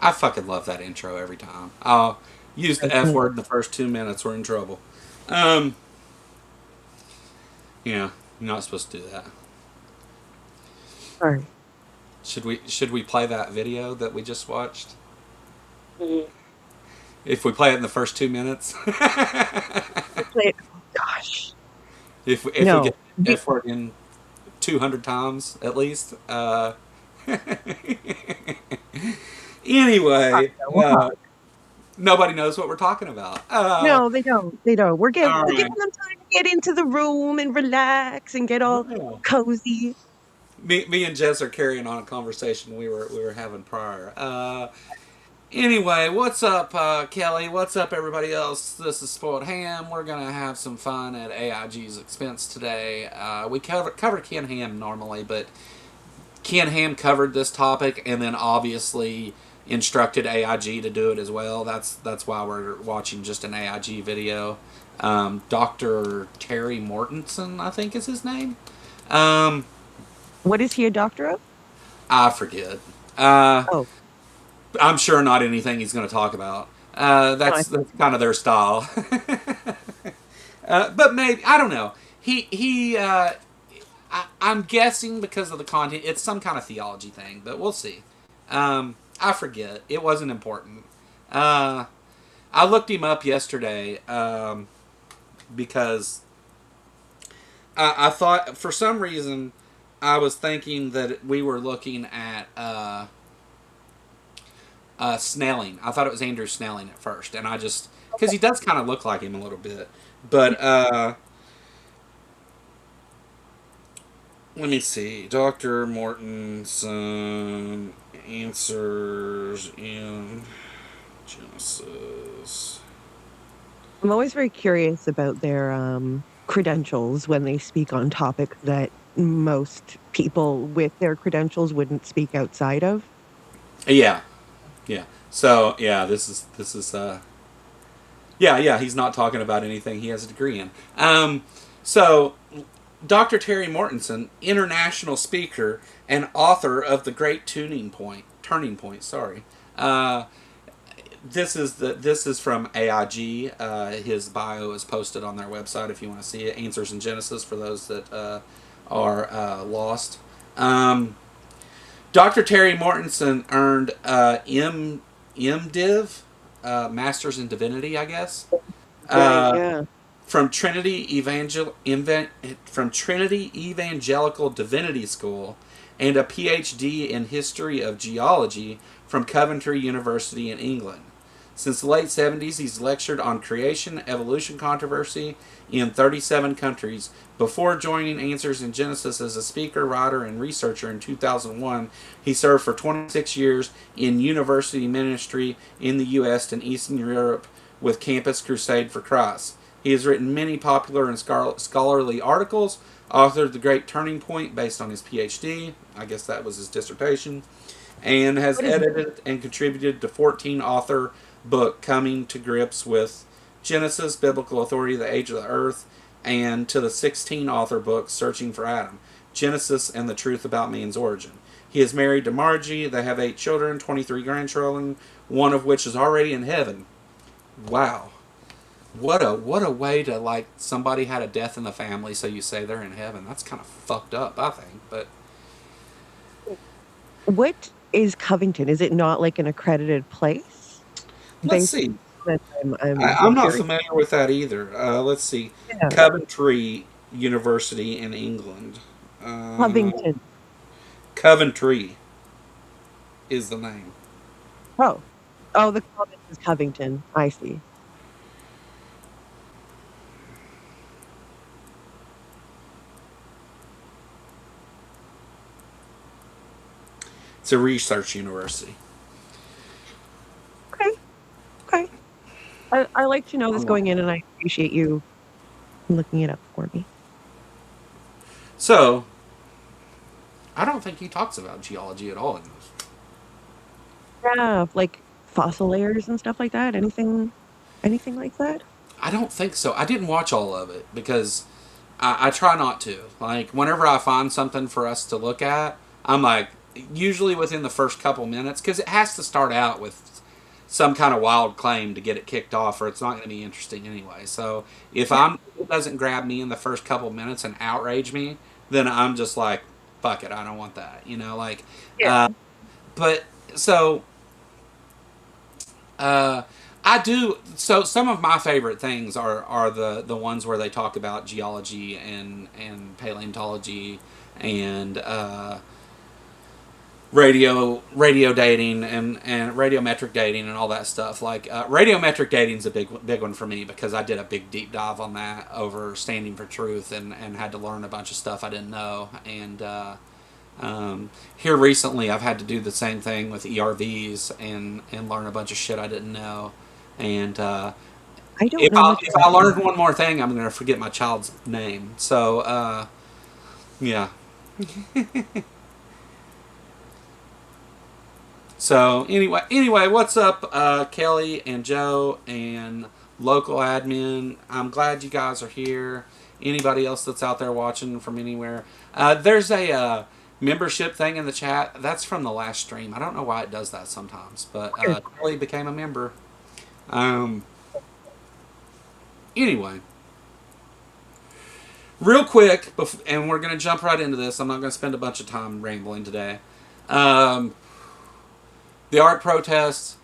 I fucking love that intro every time. I'll use the F word in the first 2 minutes. We're in trouble. Um, yeah, you're not supposed to do that. Sorry. Should we play that video that we just watched? Mhm. If we play it in the first 2 minutes, Oh gosh. if we No. get F word in 200 times at least. Anyway, nobody knows what we're talking about. No, they don't. They don't. All We're right. giving them time to get into the room and relax and get all Well, cozy. me and Jess are carrying on a conversation we were having prior. Anyway, what's up, Kelly? What's up, everybody else? This is Spoiled Ham. We're gonna have some fun at AIG's expense today. We cover Ken Ham normally, but Ken Ham covered this topic and then obviously instructed AIG to do it as well. That's why we're watching just an AIG video. Dr. Terry Mortensen, I think is his name. Um, What is he a doctor of? I forget. Uh, Oh, I'm sure not anything he's going to talk about. no, I That's kind of their style. But maybe I don't know. I'm guessing because of the content, it's some kind of theology thing, but we'll see. I forget. It wasn't important. Uh, I looked him up yesterday because I thought for some reason I was thinking that we were looking at Snelling. I thought it was Andrew Snelling at first, and I just because he does kind of look like him a little bit. But let me see, Doctor Mortensen answers in Genesis. I'm always very curious about their credentials when they speak on topics that most people with their credentials wouldn't speak outside of. Yeah, yeah. So yeah, this is yeah. He's not talking about anything he has a degree in. So Dr. Terry Mortensen, international speaker and author of The Great Turning Point. Sorry. Uh, this is from AIG. His bio is posted on their website if you want to see it. Answers in Genesis for those that are lost. Um, Dr. Terry Mortensen earned MDiv, Masters in Divinity, I guess. Right, Uh, yeah. from from Trinity Evangelical Divinity School and a PhD in History of Geology from Coventry University in England. Since the late 70s, he's lectured on creation evolution controversy in 37 countries. Before joining Answers in Genesis as a speaker, writer, and researcher in 2001, he served for 26 years in university ministry in the U.S. and Eastern Europe with Campus Crusade for Christ. He has written many popular and scholarly articles, authored The Great Turning Point based on his PhD, I guess that was his dissertation, and has What is edited and contributed to 14 author book Coming to Grips with Genesis, Biblical Authority, The Age of the Earth, and to the 16 author book Searching for Adam, Genesis and the Truth About Man's Origin. He is married to Margie. They have 8 children, 23 grandchildren, one of which is already in heaven. Wow. What a way to like somebody had a death in the family, so you say they're in heaven. That's kind of fucked up, I think. But what is Covington? Is it not like an accredited place? let's Basically, see. I'm I'm not curious. familiar with that either. Let's see. Yeah, Coventry University in England. Uh, Covington. Coventry is the name. Oh, oh, the college is Covington. I see. It's a research university. Okay, okay. I like to know this going in, and I appreciate you looking it up for me. So, I don't think he talks about geology at all in this. Yeah, like fossil layers and stuff like that. Anything like that? I don't think so. I didn't watch all of it because I try not to. Like, whenever I find something for us to look at, I'm like, usually within the first couple minutes, because it has to start out with some kind of wild claim to get it kicked off, or it's not going to be interesting anyway. So if it doesn't grab me in the first couple minutes and outrage me, then I'm just like, fuck it, I don't want that. Like, Yeah. but so uh, I do. So some of my favorite things are the ones where they talk about geology and paleontology and radio dating and radiometric dating and all that stuff. Like radiometric dating is a big one for me because I did a big deep dive on that over Standing for Truth and had to learn a bunch of stuff I didn't know. And here recently I've had to do the same thing with ERVs and learn a bunch of shit I didn't know. And I don't know much if about I learn that. one more thing, I'm going to forget my child's name. So yeah. So anyway, what's up, Kelly and Joe and local admin? I'm glad you guys are here. Anybody else that's out there watching from anywhere? There's a membership thing in the chat. That's from the last stream. I don't know why it does that sometimes, but Kelly became a member. Um, anyway, real quick, and we're gonna jump right into this. I'm not gonna spend a bunch of time rambling today. Um, The art protest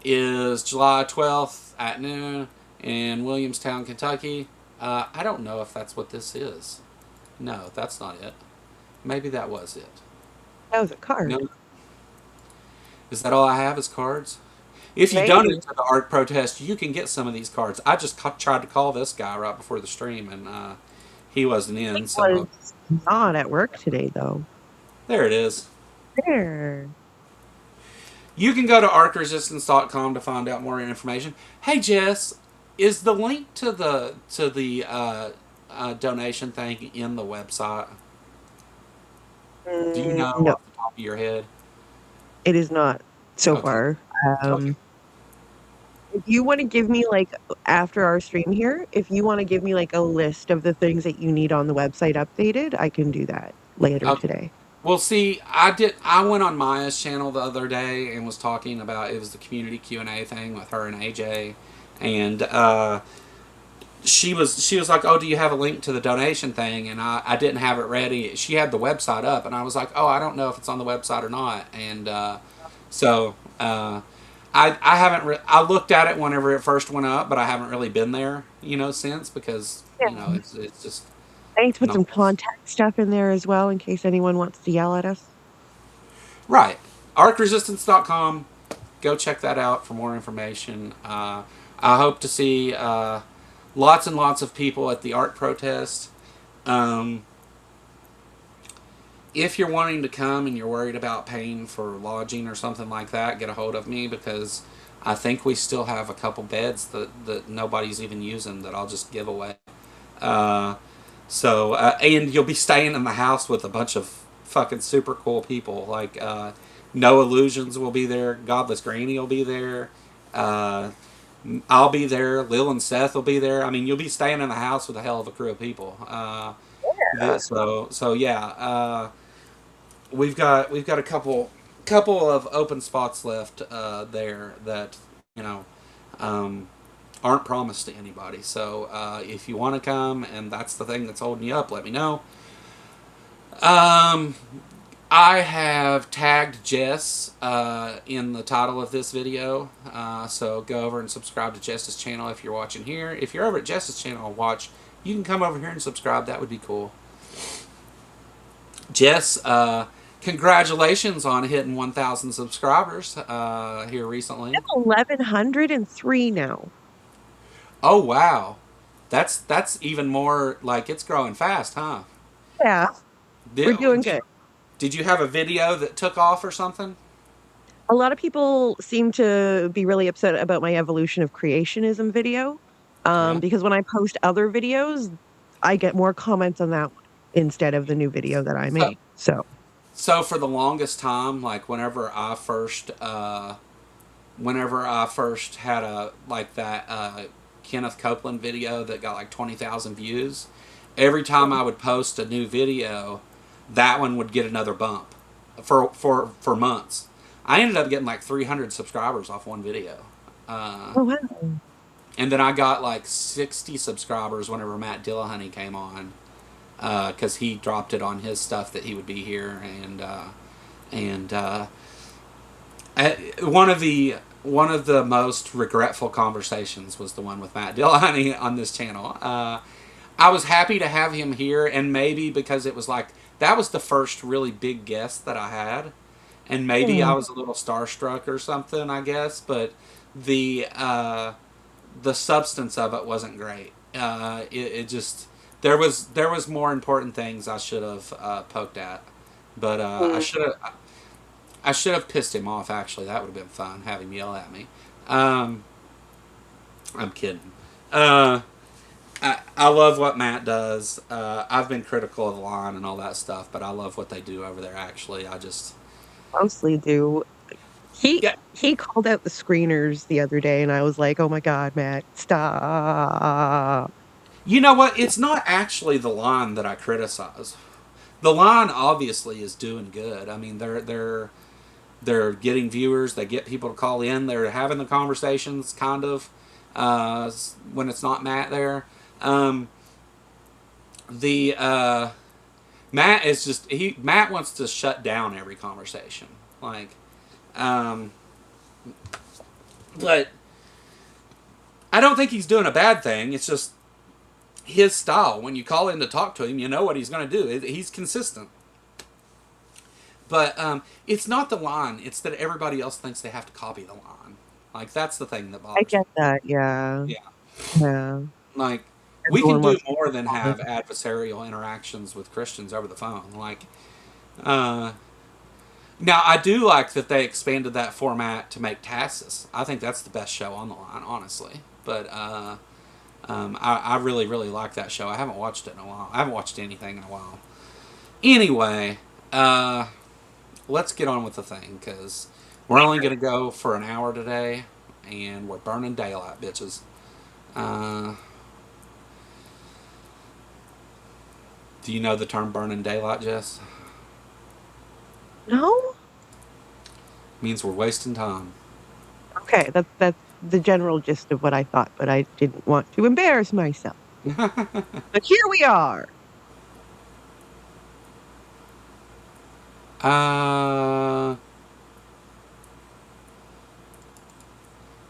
is July 12th at noon in Williamstown, Kentucky. I don't know if that's what this is. No, that's not it. Maybe that was it. That was a card. No, is that all I have is cards? If you Maybe. donate to the art protest, you can get some of these cards. I just tried to call this guy right before the stream, and he wasn't He in. So was not at work today, though. there it is. There. You can go to arcresistance.com to find out more information. Hey Jess, is the link to the donation thing in the website? Do you know No, off the top of your head? it is not so Okay. far. Okay. If you want to give me like after our stream here, if you want to give me like a list of the things that you need on the website updated, I can do that later Okay. today. Well, see, I did. I went on Maya's channel the other day and was talking about it was the community Q&A thing with her and AJ, and she was like, "Oh, do you have a link to the donation thing?" And I didn't have it ready. She had the website up, and I was like, "Oh, I don't know if it's on the website or not." And so I haven't. I looked at it whenever it first went up, but I haven't really been there, since because Yeah. it's just I need to put not some contact stuff in there as well in case anyone wants to yell at us. right. Arcresistance.com. Go check that out for more information. I hope to see lots and lots of people at the art protest. Um, if you're wanting to come and you're worried about paying for lodging or something like that, get a hold of me because I think we still have a couple beds that nobody's even using that I'll just give away. Uh, and you'll be staying in the house with a bunch of fucking super cool people. Like, No Illusions will be there. Godless Granny will be there. Uh, I'll be there. Lil and Seth will be there. I mean, you'll be staying in the house with a hell of a crew of people. Yeah. So yeah, we've got a couple of open spots left there that you know um, aren't promised to anybody. So if you want to come and that's the thing that's holding you up, let me know. Um, I have tagged Jess in the title of this video, so go over and subscribe to Jess's channel if you're watching here. If you're over at Jess's channel, watch. You can come over here and subscribe. That would be cool. Jess, congratulations on hitting 1,000 subscribers here recently. I'm 1,103 now. Oh wow, that's even more like it's growing fast, huh? Yeah, we're doing Did, good. did you have a video that took off or something? A lot of people seem to be really upset about my evolution of creationism video, Yeah. because when I post other videos, I get more comments on that one instead of the new video that I So made. So so for the longest time, like whenever I first had a like that Kenneth Copeland video that got like 20,000 views, every time I would post a new video, that one would get another bump. for months. I ended up getting like 300 subscribers off one video. Oh, wow. And then I got like 60 subscribers whenever Matt Dillahunty came on, because he dropped it on his stuff that he would be here, and one of the most regretful conversations was the one with Matt Dillahunty on this channel. I was happy to have him here, and maybe because it was like that was the first really big guest that I had, and maybe I Hmm. was a little starstruck or something, I guess. But the uh, the substance of it wasn't great. It just there was more important things I should have poked at, but I should have pissed him off. Actually, that would have been fun. Have him yell at me. Um, I'm kidding. Uh, I love what Matt does. I've been critical of the line and all that stuff, but I love what they do over there. Actually, I just Mostly do. He yeah. he called out the screeners the other day, and I was like, "Oh my God, Matt, stop!" You know what? It's not actually the line that I criticize. The line obviously is doing good. I mean, they're getting viewers. They get people to call in. They're having the conversations, kind of, when it's not Matt there. Um, the Matt is just Matt wants to shut down every conversation, like, um, but I don't think he's doing a bad thing. It's just his style. When you call in to talk to him, you know what he's going to do. He's consistent. But it's not the line. It's that everybody else thinks they have to copy the line. Like, that's the thing that I bothers me. get that. Yeah, Yeah. yeah. Like, we can Everyone do wants to more than follow. have adversarial interactions with Christians over the phone. Like, uh, now I do like that they expanded that format to make Tassus. I think that's the best show on the line, honestly. But I really, really like that show. I haven't watched it in a while. I haven't watched anything in a while. Anyway, let's get on with the thing, because we're only going to go for an hour today, and we're burning daylight, bitches. Uh, do you know the term burning daylight, Jess? No? It means we're wasting time. Okay, that's the general gist of what I thought, but I didn't want to embarrass myself. But here we are. uh,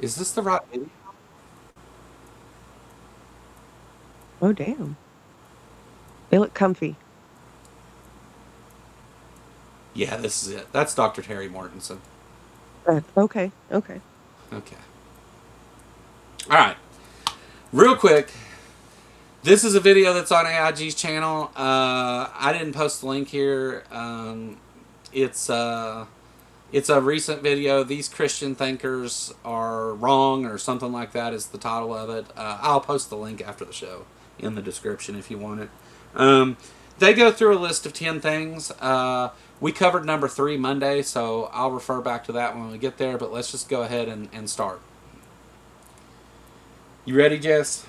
is this the right video? Oh, damn. They look comfy. Yeah, this is it. That's Dr. Terry Mortensen. Okay, okay. Okay. All right. Real quick, this is a video that's on AIG's channel. I didn't post the link here. It's it's a recent video. These Christian thinkers are wrong, or something like that is the title of it. I'll post the link after the show in the description if you want it. They go through a list of 10 things. We covered number 3 Monday, so I'll refer back to that when we get there, but let's just go ahead and start. You ready, Jess?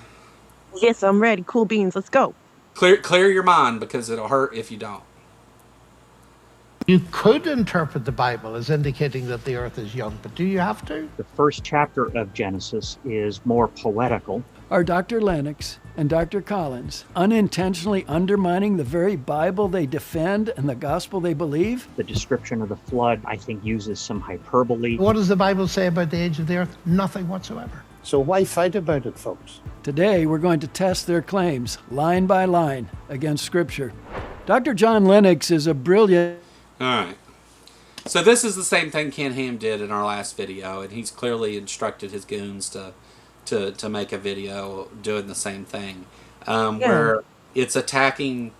Yes, I'm ready. Cool beans. Let's go. Clear your mind, because it'll hurt if you don't. You could interpret the Bible as indicating that the earth is young, but do you have to? The first chapter of Genesis is more poetical. Are Dr. Lennox and Dr. Collins unintentionally undermining the very Bible they defend and the gospel they believe? The description of the flood, I think, uses some hyperbole. What does the Bible say about the age of the earth? Nothing whatsoever. So why fight about it, folks? Today, we're going to test their claims, line by line, against Scripture. Dr. John Lennox is a brilliant... All right. So this is the same thing Ken Ham did in our last video, and he's clearly instructed his goons to make a video doing the same thing, where it's attacking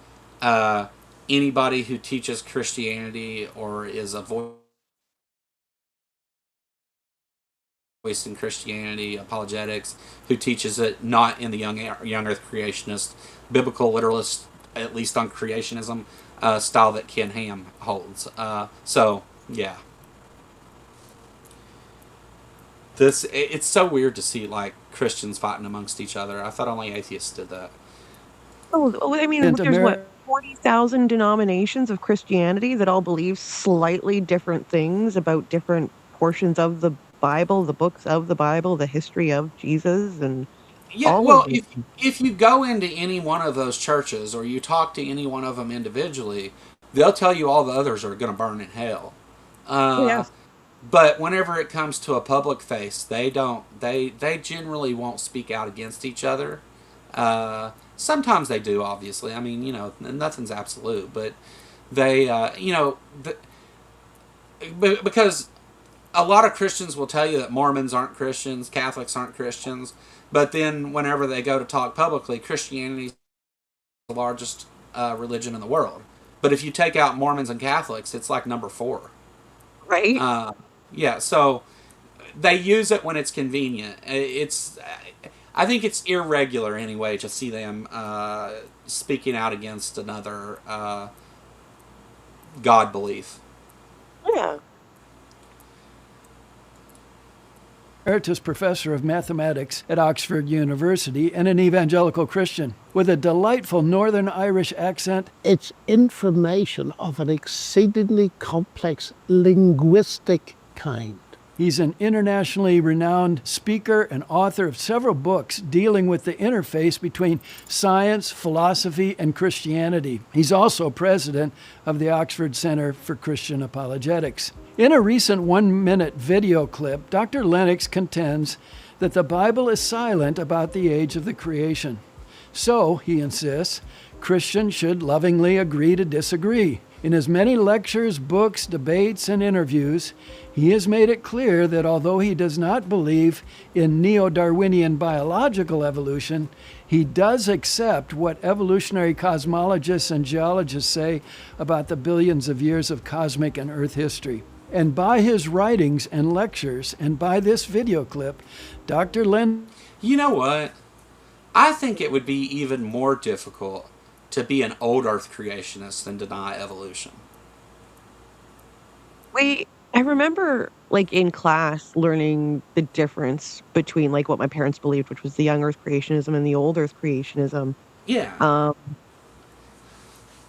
anybody who teaches Christianity or is a voice in Christianity, apologetics, who teaches it not in the young Earth creationist, biblical literalist, at least on creationism, style that Ken Ham holds. So, yeah. It's so weird to see, like, Christians fighting amongst each other. I thought only atheists did that. Oh, I mean, there's what 40,000 denominations of Christianity that all believe slightly different things about different portions of the Bible, the books of the Bible, the history of Jesus, and Yeah, all of well, these. if you go into any one of those churches or you talk to any one of them individually, they'll tell you all the others are going to burn in hell. Uh, Yes. but whenever it comes to a public face, they don't. They generally won't speak out against each other. Sometimes they do, obviously. I mean, nothing's absolute, but they, because a lot of Christians will tell you that Mormons aren't Christians, Catholics aren't Christians, but then whenever they go to talk publicly, Christianity is the largest religion in the world. But if you take out Mormons and Catholics, it's like number 4. Right? Uh, yeah, so they use it when it's convenient. I think it's irregular anyway to see them speaking out against another God belief. Yeah. Emeritus Professor of Mathematics at Oxford University and an evangelical Christian with a delightful Northern Irish accent. It's information of an exceedingly complex linguistic kind. He's an internationally renowned speaker and author of several books dealing with the interface between science, philosophy, and Christianity. He's also president of the Oxford Center for Christian Apologetics. In a recent 1-minute video clip, Dr. Lennox contends that the Bible is silent about the age of the creation. So, he insists, Christians should lovingly agree to disagree. In his many lectures, books, debates, and interviews, he has made it clear that although he does not believe in neo-Darwinian biological evolution, he does accept what evolutionary cosmologists and geologists say about the billions of years of cosmic and Earth history. And by his writings and lectures, and by this video clip, Dr. Len... You know what? I think it would be even more difficult to be an old Earth creationist than deny evolution. I remember, like, in class learning the difference between, like, what my parents believed, which was the young Earth creationism and the old Earth creationism. Yeah.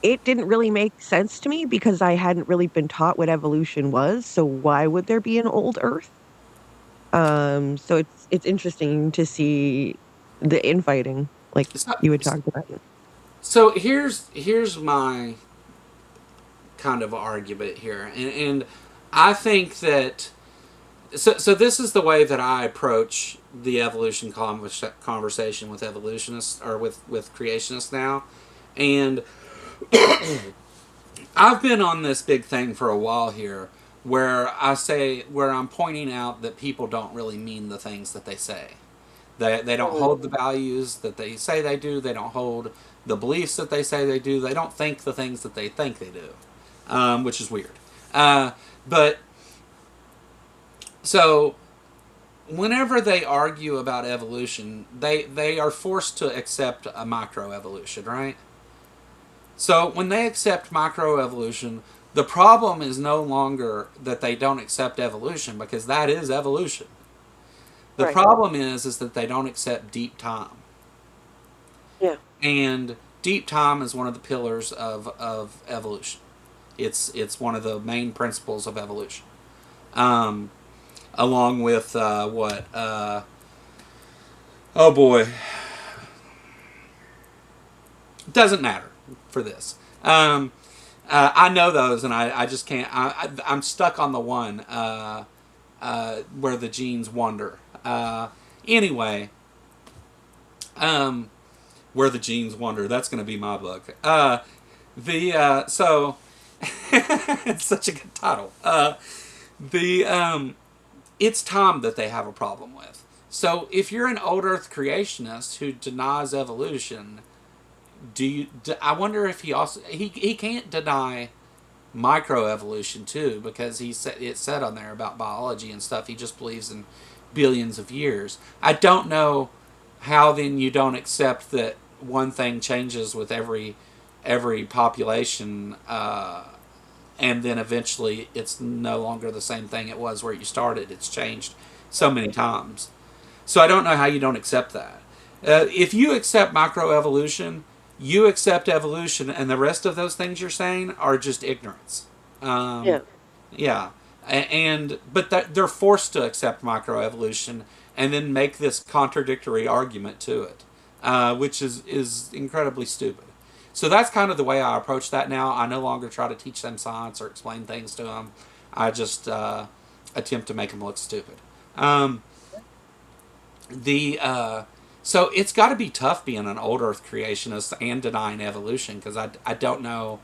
It didn't really make sense to me because I hadn't really been taught what evolution was. So why would there be an old Earth? So it's interesting to see the infighting, like you had talked about. So here's my kind of argument here, and I think that so this is the way that I approach the evolution conversation with evolutionists or with creationists now, and I've been on this big thing for a while here where I'm pointing out that people don't really mean the things that they say. They don't hold the values that they say they do. They don't hold the beliefs that they say they do. They don't think the things that they think they do, which is weird. But so whenever they argue about evolution, they are forced to accept a microevolution, right? So when they accept microevolution, the problem is no longer that they don't accept evolution, because that is evolution. The problem is that they don't accept deep time. Yeah. And deep time is one of the pillars of evolution. It's one of the main principles of evolution. Along with what? Oh boy. It doesn't matter for this. I know those, and I just can't. I'm stuck on the one where the genes wander. Anyway, where the genes wander. That's going to be my book. So it's such a good title. It's time that they have a problem with. So if you're an old Earth creationist who denies evolution, I wonder if he can't deny microevolution too, because it said on there about biology and stuff. He just believes in billions of years. I don't know how then you don't accept that one thing changes with every population, and then eventually it's no longer the same thing it was where you started. It's changed so many times. So I don't know how you don't accept that. If you accept microevolution, you accept evolution, and the rest of those things you're saying are just ignorance. Yeah. Yeah, but they're forced to accept microevolution and then make this contradictory argument to it, which is incredibly stupid. So that's kind of the way I approach that now. I no longer try to teach them science or explain things to them. I just attempt to make them look stupid. Um, the So it's got to be tough being an old Earth creationist and denying evolution, because I don't know.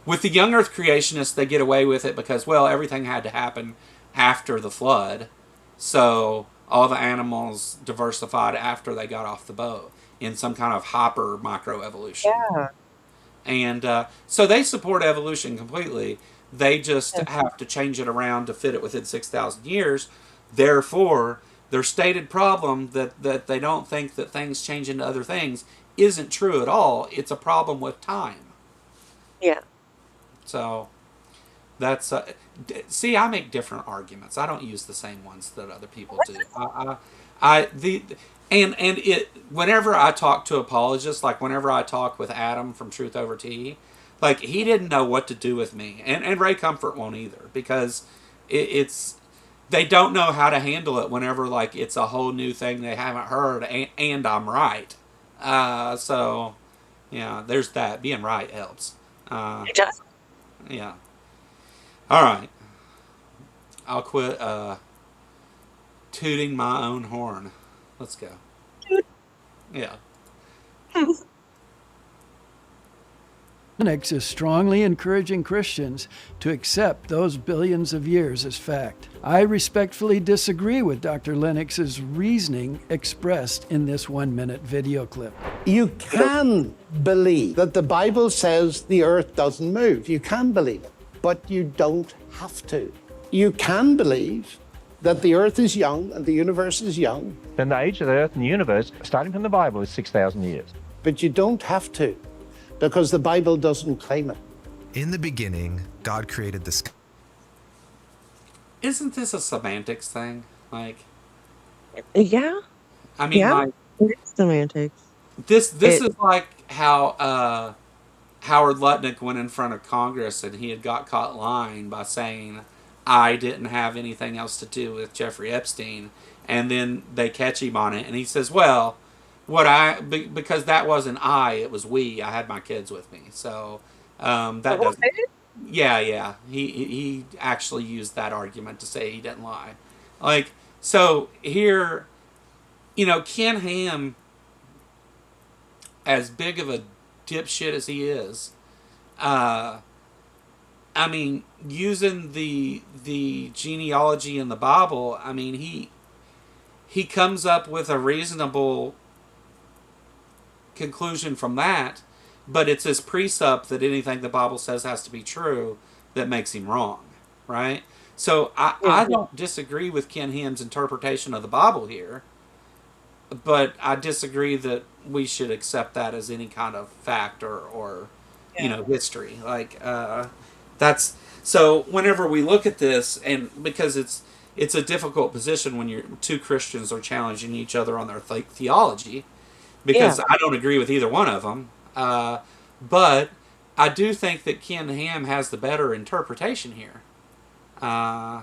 With the young Earth creationists, they get away with it because, well, everything had to happen after the flood, so all the animals diversified after they got off the boat in some kind of hyper microevolution. Yeah. And so they support evolution completely. They just have to change it around to fit it within 6,000 years. Therefore, their stated problem that they don't think that things change into other things isn't true at all. It's a problem with time. Yeah. So that's see, I make different arguments. I don't use the same ones that other people do. And it whenever I talk to apologists, like whenever I talk with Adam from Truth Over Tea, like he didn't know what to do with me, and Ray Comfort won't either, because it's they don't know how to handle it whenever like it's a whole new thing they haven't heard, and I'm right. So yeah, there's that. Being right helps. It does. Yeah. All right. I'll quit tooting my own horn. Let's go. Yeah. Lennox is strongly encouraging Christians to accept those billions of years as fact. I respectfully disagree with Dr. Lennox's reasoning expressed in this 1-minute video clip. You can believe that the Bible says the earth doesn't move. You can believe it, but you don't have to. You can believe that the earth is young and the universe is young. Then the age of the earth and the universe, starting from the Bible, is 6,000 years. But you don't have to, because the Bible doesn't claim it. In the beginning, God created the sky. Isn't this a semantics thing? Like, Yeah. I mean, Yeah. like It's semantics. this is like how Howard Lutnick went in front of Congress and he had got caught lying by saying, I didn't have anything else to do with Jeffrey Epstein, and then they catch him on it, and he says, well, because that wasn't I, it was we. I had my kids with me, so that doesn't. Yeah. He actually used that argument to say he didn't lie. Like, so here, Ken Ham, as big of a dipshit as he is, I mean, using the genealogy in the Bible, I mean, he comes up with a reasonable conclusion from that, but it's his precept that anything the Bible says has to be true that makes him wrong, right? So I don't disagree with Ken Ham's interpretation of the Bible here, but I disagree that we should accept that as any kind of fact or history. Like that's so. Whenever we look at this, and because it's a difficult position when two Christians are challenging each other on their theology, because I don't agree with either one of them. But I do think that Ken Ham has the better interpretation here. The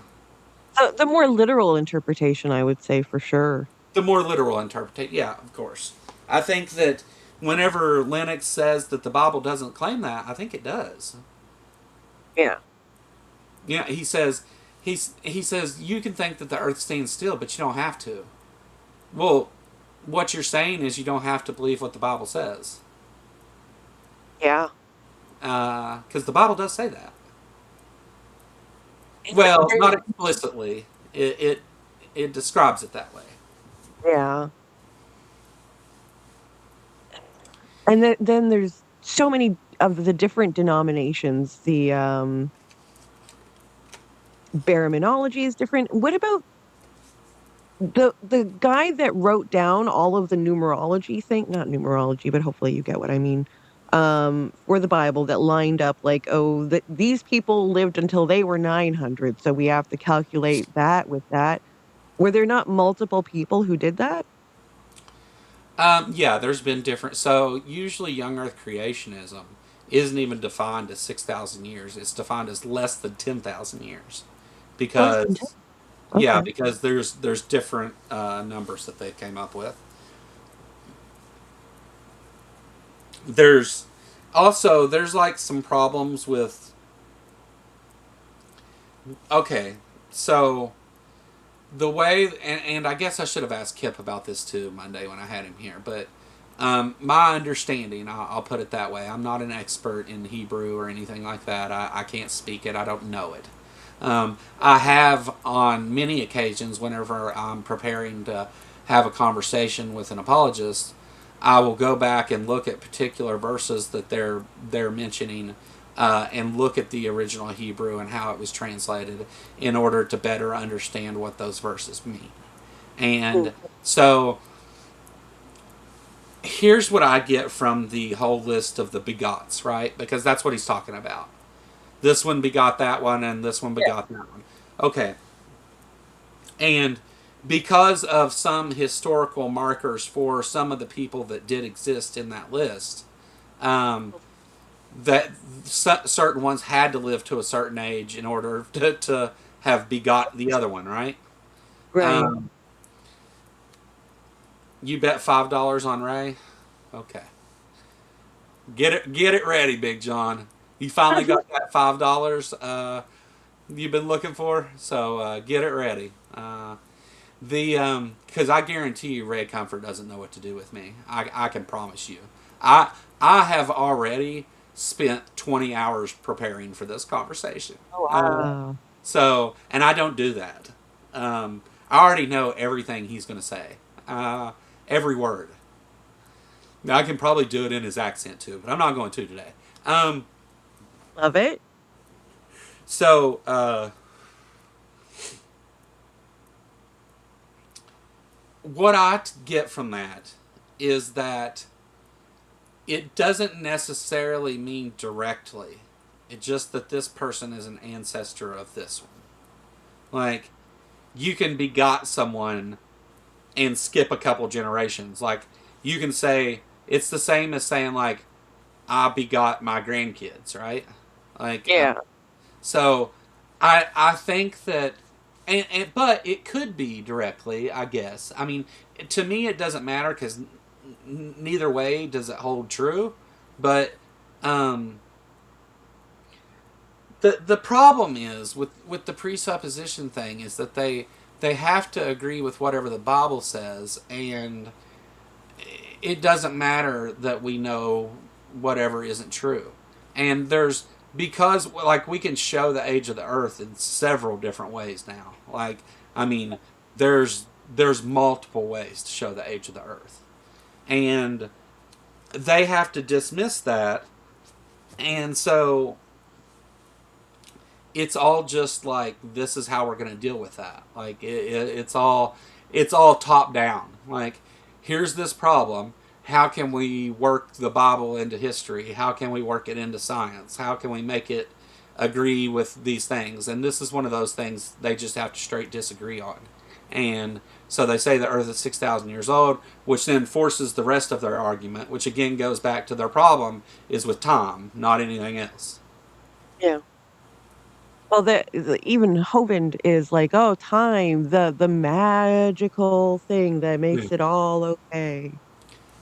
more literal interpretation, I would say, for sure. The more literal interpretation, yeah, of course. I think that whenever Lennox says that the Bible doesn't claim that, I think it does. Yeah. Yeah, he says you can think that the earth stands still, but you don't have to. Well, what you're saying is you don't have to believe what the Bible says. Yeah. Because the Bible does say that. Well, not explicitly. It describes it that way. Yeah. And then there's so many of the different denominations. The Baraminology is different. What about the guy that wrote down all of the numerology thing? Not numerology, but hopefully you get what I mean. For the Bible, that lined up like, these people lived until they were 900, so we have to calculate that with that. Were there not multiple people who did that? Yeah, there's been different. So usually, young Earth creationism isn't even defined as 6,000 years. It's defined as less than 10,000 years, Less than 10. because yeah, Okay. because there's different numbers that they came up with. There's also there's like some problems with. Okay, so the way, and I guess I should have asked Kip about this too Monday when I had him here, but my understanding, I'll put it that way. I'm not an expert in Hebrew or anything like that. I can't speak it. I don't know it. I have on many occasions, whenever I'm preparing to have a conversation with an apologist, I will go back and look at particular verses that they're mentioning, and look at the original Hebrew and how it was translated in order to better understand what those verses mean. And so here's what I get from the whole list of the begots, right? Because that's what he's talking about. This one begot that one, and this one begot that one. Okay. And because of some historical markers for some of the people that did exist in that list, um, that certain ones had to live to a certain age in order to have begot the other one, right? Right. Um, you bet $5 on Ray. Okay, get it ready, Big John. You finally got that $5 you've been looking for. So get it ready. The because I guarantee you, Ray Comfort doesn't know what to do with me. I can promise you. I have already spent 20 hours preparing for this conversation. Oh, wow. And I don't do that. I already know everything he's going to say, every word. Now, I can probably do it in his accent too, but I'm not going to today. Love it. So, what I get from that is that it doesn't necessarily mean directly. It's just that this person is an ancestor of this one. Like, you can begot someone and skip a couple generations. Like, you can say, it's the same as saying, like, I begot my grandkids, right? Like, Yeah. so I think that, but it could be directly, I guess. I mean, to me, it doesn't matter because neither way does it hold true. But the problem is with the presupposition thing is that they have to agree with whatever the Bible says, and it doesn't matter that we know whatever isn't true. And there's, because like we can show the age of the earth in several different ways now. Like, I mean, there's multiple ways to show the age of the earth. And they have to dismiss that. And so it's all just like, this is how we're going to deal with that. Like, it's all top down. Like, here's this problem. How can we work the Bible into history? How can we work it into science? How can we make it agree with these things? And this is one of those things they just have to straight disagree on. And so they say the earth is 6,000 years old, which then forces the rest of their argument, which again goes back to their problem is with time, not anything else. Yeah. Well, even Hovind is like, oh, time, the magical thing that makes it all okay.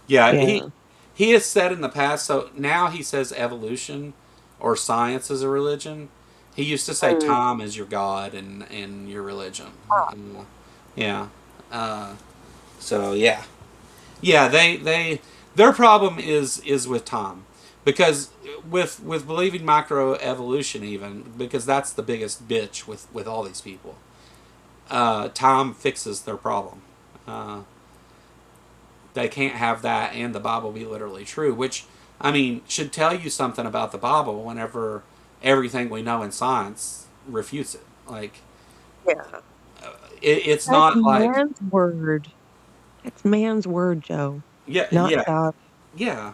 Yeah, Yeah. he has said in the past, so now he says evolution or science is a religion. He used to say time is your God and your religion. Yeah. So yeah. Yeah, their problem is with time. Because with believing microevolution even, because that's the biggest bitch with all these people. Time fixes their problem. They can't have that and the Bible be literally true, which, I mean, should tell you something about the Bible whenever everything we know in science refutes it. Like, Yeah. it's That's not like, man's word. It's man's word, Joe. yeah, Not yeah, God. yeah,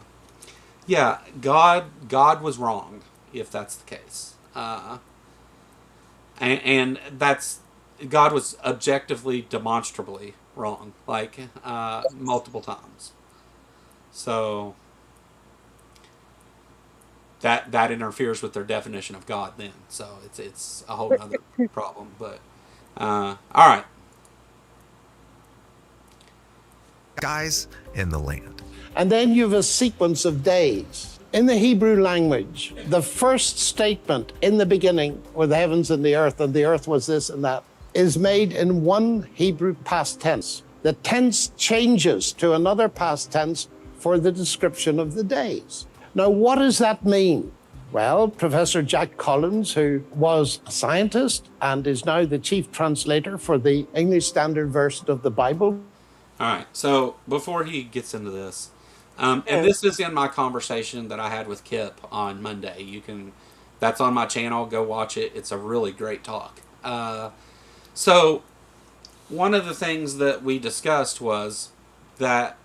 yeah. God was wrong if that's the case, and that's, God was objectively, demonstrably wrong, like multiple times. So that interferes with their definition of God then. So it's a whole other problem. But all right. Guys in the land. And then you have a sequence of days. In the Hebrew language, the first statement in the beginning were the heavens and the earth was this and that, is made in one Hebrew past tense. The tense changes to another past tense for the description of the days. Now, what does that mean? Well, Professor Jack Collins, who was a scientist and is now the chief translator for the English Standard Version of the Bible. All right. So before he gets into this, and this is in my conversation that I had with Kip on Monday. That's on my channel. Go watch it. It's a really great talk. So one of the things that we discussed was that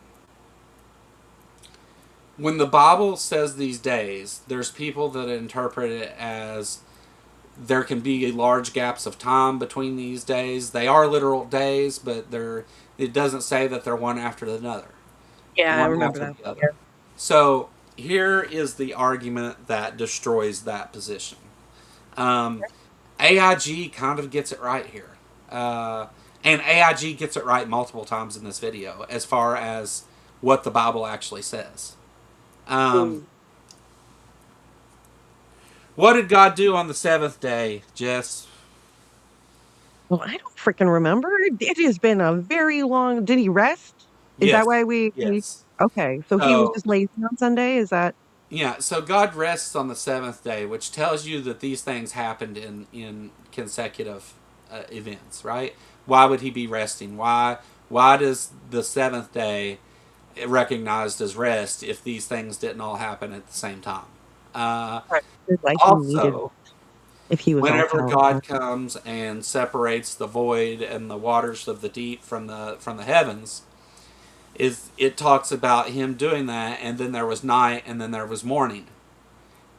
when the Bible says these days, there's people that interpret it as there can be large gaps of time between these days. They are literal days, but it doesn't say that they're one after another. Yeah, I remember that. Yeah. So here is the argument that destroys that position. AIG kind of gets it right here. And AIG gets it right multiple times in this video as far as what the Bible actually says. What did God do on the seventh day, Jess? Well, I don't freaking remember. It has been a very long. Did he rest? Is Yes. that why we? Yes. Okay, so he was just lazy on Sunday. Is that? Yeah. So God rests on the seventh day, which tells you that these things happened in consecutive events, right? Why would he be resting? Why does the seventh day recognized as rest if these things didn't all happen at the same time? Also, if he was whenever God comes and separates the void and the waters of the deep from the heavens, it talks about him doing that, and then there was night, and then there was morning.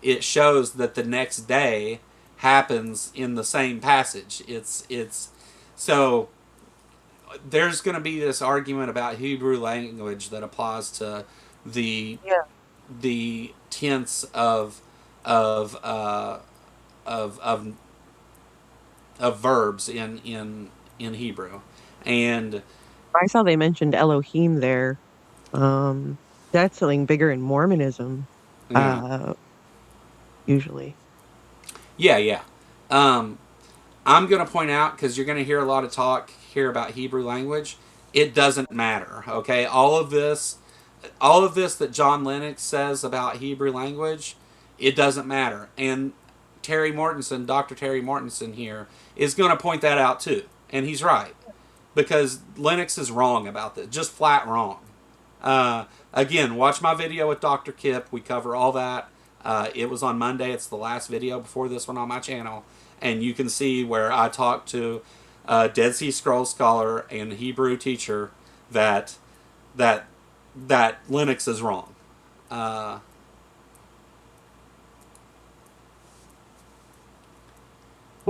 It shows that the next day happens in the same passage. It's so there's going to be this argument about Hebrew language that applies to the tense of verbs in Hebrew. And I saw they mentioned Elohim there. That's something bigger in Mormonism. Usually. Yeah. I'm going to point out, because you're going to hear a lot of talk here about Hebrew language. It doesn't matter, okay? All of this that John Lennox says about Hebrew language, it doesn't matter. And Dr. Terry Mortensen here, is going to point that out too. And he's right. Because Lennox is wrong about this. Just flat wrong. Again, watch my video with Dr. Kip. We cover all that. It was on Monday. It's the last video before this one on my channel. And you can see where I talked to a Dead Sea Scrolls scholar and Hebrew teacher that Lennox is wrong.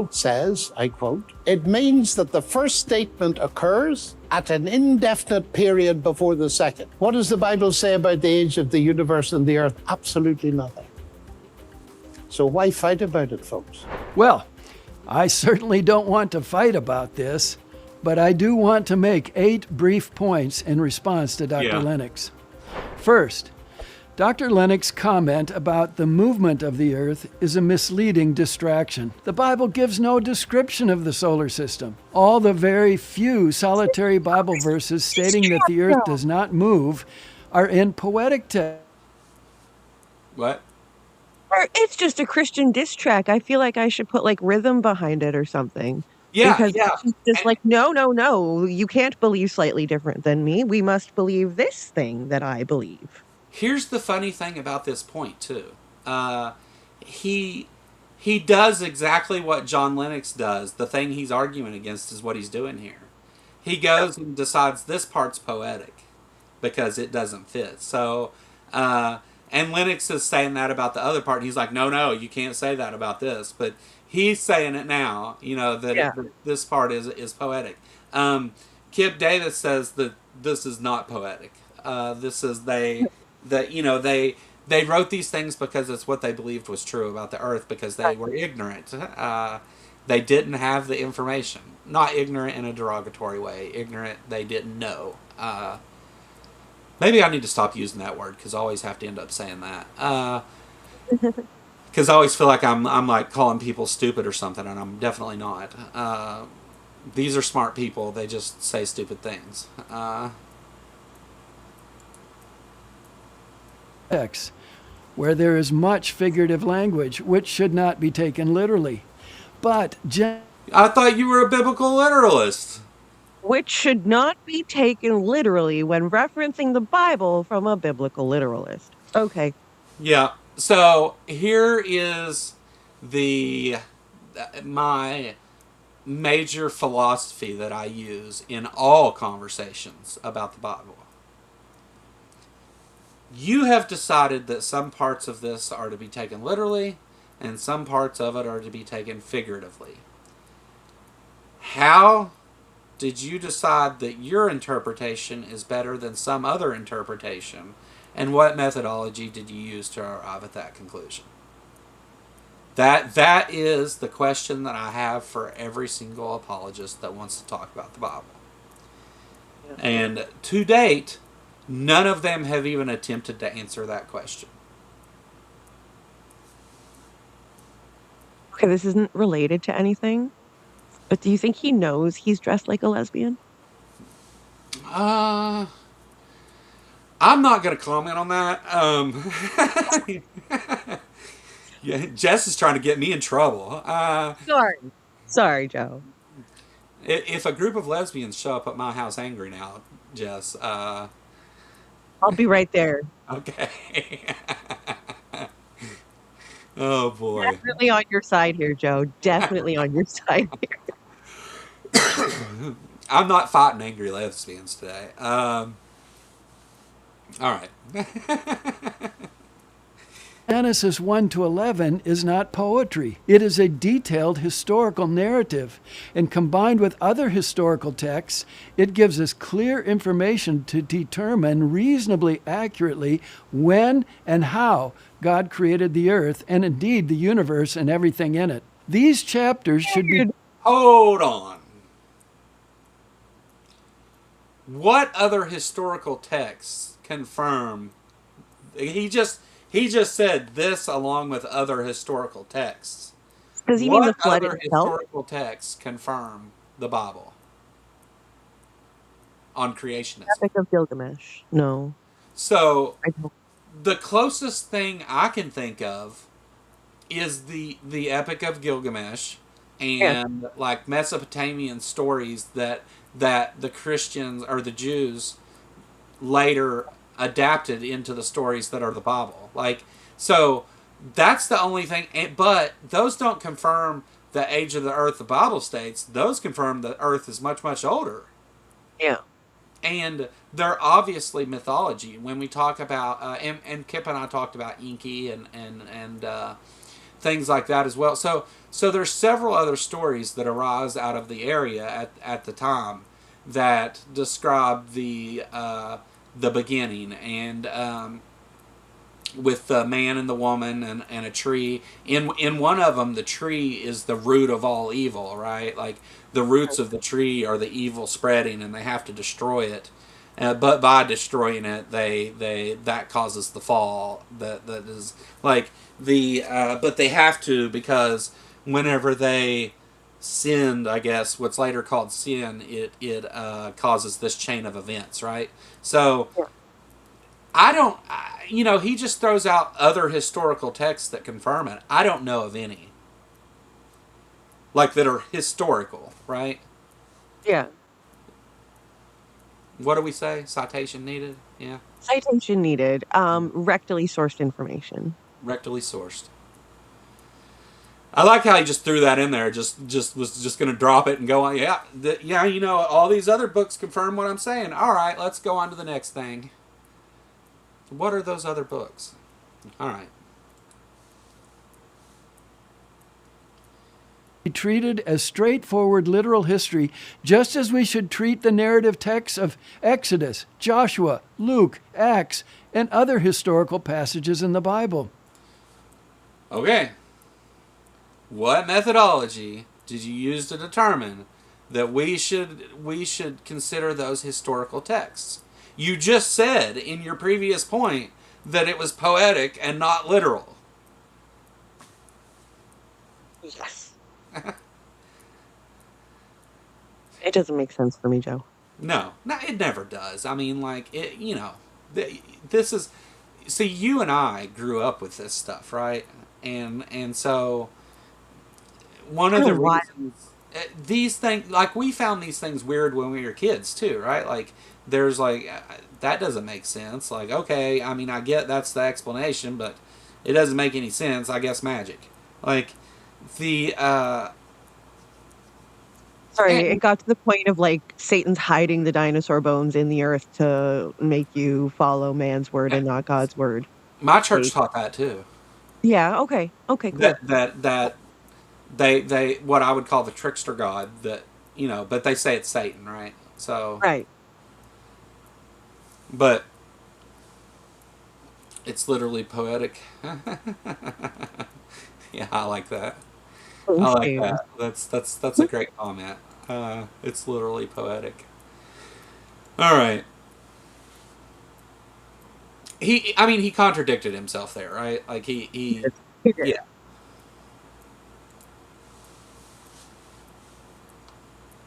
Says, I quote, "It means that the first statement occurs at an indefinite period before the second." What does the Bible say about the age of the universe and the earth? Absolutely nothing. So why fight about it, folks? Well, I certainly don't want to fight about this, but I do want to make 8 brief points in response to Dr. Lennox. First, Dr. Lennox's comment about the movement of the Earth is a misleading distraction. The Bible gives no description of the solar system. All the very few solitary Bible verses stating that the Earth does not move are in poetic text. What? Or it's just a Christian diss track. I feel like I should put like rhythm behind it or something. Yeah, because yeah. it's just like, no, you can't believe slightly different than me. We must believe this thing that I believe. Here's the funny thing about this point too. He does exactly what John Lennox does. The thing he's arguing against is what he's doing here. He goes and decides this part's poetic because it doesn't fit. So, and Lennox is saying that about the other part. And he's like, no, you can't say that about this. But he's saying it now, that this part is poetic. Kip Davis says that this is not poetic. that they wrote these things because it's what they believed was true about the earth, because they were ignorant. They didn't have the information. Not ignorant in a derogatory way. Ignorant, they didn't know. Maybe I need to stop using that word, because I always have to end up saying that. Because I always feel like I'm like calling people stupid or something, and I'm definitely not. These are smart people. They just say stupid things. X, where there is much figurative language, which should not be taken literally. But I thought you were a biblical literalist. Which should not be taken literally when referencing the Bible from a biblical literalist. Okay. Yeah. So here is my major philosophy that I use in all conversations about the Bible. You have decided that some parts of this are to be taken literally, and some parts of it are to be taken figuratively. How did you decide that your interpretation is better than some other interpretation, and what methodology did you use to arrive at that conclusion? That is the question that I have for every single apologist that wants to talk about the Bible. Yeah. And to date, none of them have even attempted to answer that question. Okay, this isn't related to anything, but do you think he knows he's dressed like a lesbian? I'm not going to comment on that. Yeah, Jess is trying to get me in trouble. Sorry, Joe. If a group of lesbians show up at my house angry now, Jess, I'll be right there. Okay. Oh boy. Definitely on your side here, Joe. Definitely on your side here. I'm not fighting angry lesbians today. All right. Genesis 1 to 11 is not poetry. It is a detailed historical narrative, and combined with other historical texts, it gives us clear information to determine reasonably accurately when and how God created the earth and indeed the universe and everything in it. These chapters should be... Hold on. What other historical texts confirm? He just said this along with other historical texts. Does he mean the flood other itself? historical texts confirm the Bible on creationism? Epic of Gilgamesh. No. So the closest thing I can think of is the Epic of Gilgamesh and like Mesopotamian stories that the Christians or the Jews later adapted into the stories that are the Bible. Like, so that's the only thing. But those don't confirm the age of the earth the Bible states. Those confirm that earth is much, much older. Yeah. And they're obviously mythology. When we talk about, and Kip and I talked about Enki and things like that as well. So there's several other stories that arise out of the area at the time that describe the beginning, and with the man and the woman and a tree. In one of them, the tree is the root of all evil, right? Like the roots of the tree are the evil spreading, and they have to destroy it. But by destroying it, that causes the fall. That is like but they have to, because whenever they sinned, I guess what's later called sin, it causes this chain of events, right? So he just throws out other historical texts that confirm it. I don't know of any like that are historical, right? Yeah. What do we say? Citation needed? Yeah. Citation needed. Rectally sourced information. Rectally sourced. I like how he just threw that in there. Just was just going to drop it and go on. Yeah, all these other books confirm what I'm saying. All right, let's go on to the next thing. What are those other books? All right. be treated as straightforward literal history, just as we should treat the narrative texts of Exodus, Joshua, Luke, Acts, and other historical passages in the Bible. Okay. What methodology did you use to determine that we should consider those historical texts? You just said in your previous point that it was poetic and not literal. Yes. It doesn't make sense for me, Joe. No, it never does. I mean, like, this is... See, you and I grew up with this stuff, right? And so, one of the reasons... These things... Like, we found these things weird when we were kids, too, right? Like, there's, like... That doesn't make sense. Like, okay, I mean, I get that's the explanation, but it doesn't make any sense. I guess magic. Like, the... Sorry, it got to the point of like Satan's hiding the dinosaur bones in the earth to make you follow man's word and not God's word. My church taught that too. Yeah, okay, cool. That they what I would call the trickster god, that, you know, but they say it's Satan, right? So Right. But it's literally poetic. Yeah, I like that. I like that. That's a great comment. It's literally poetic. All right. He contradicted himself there, right? Like he yeah.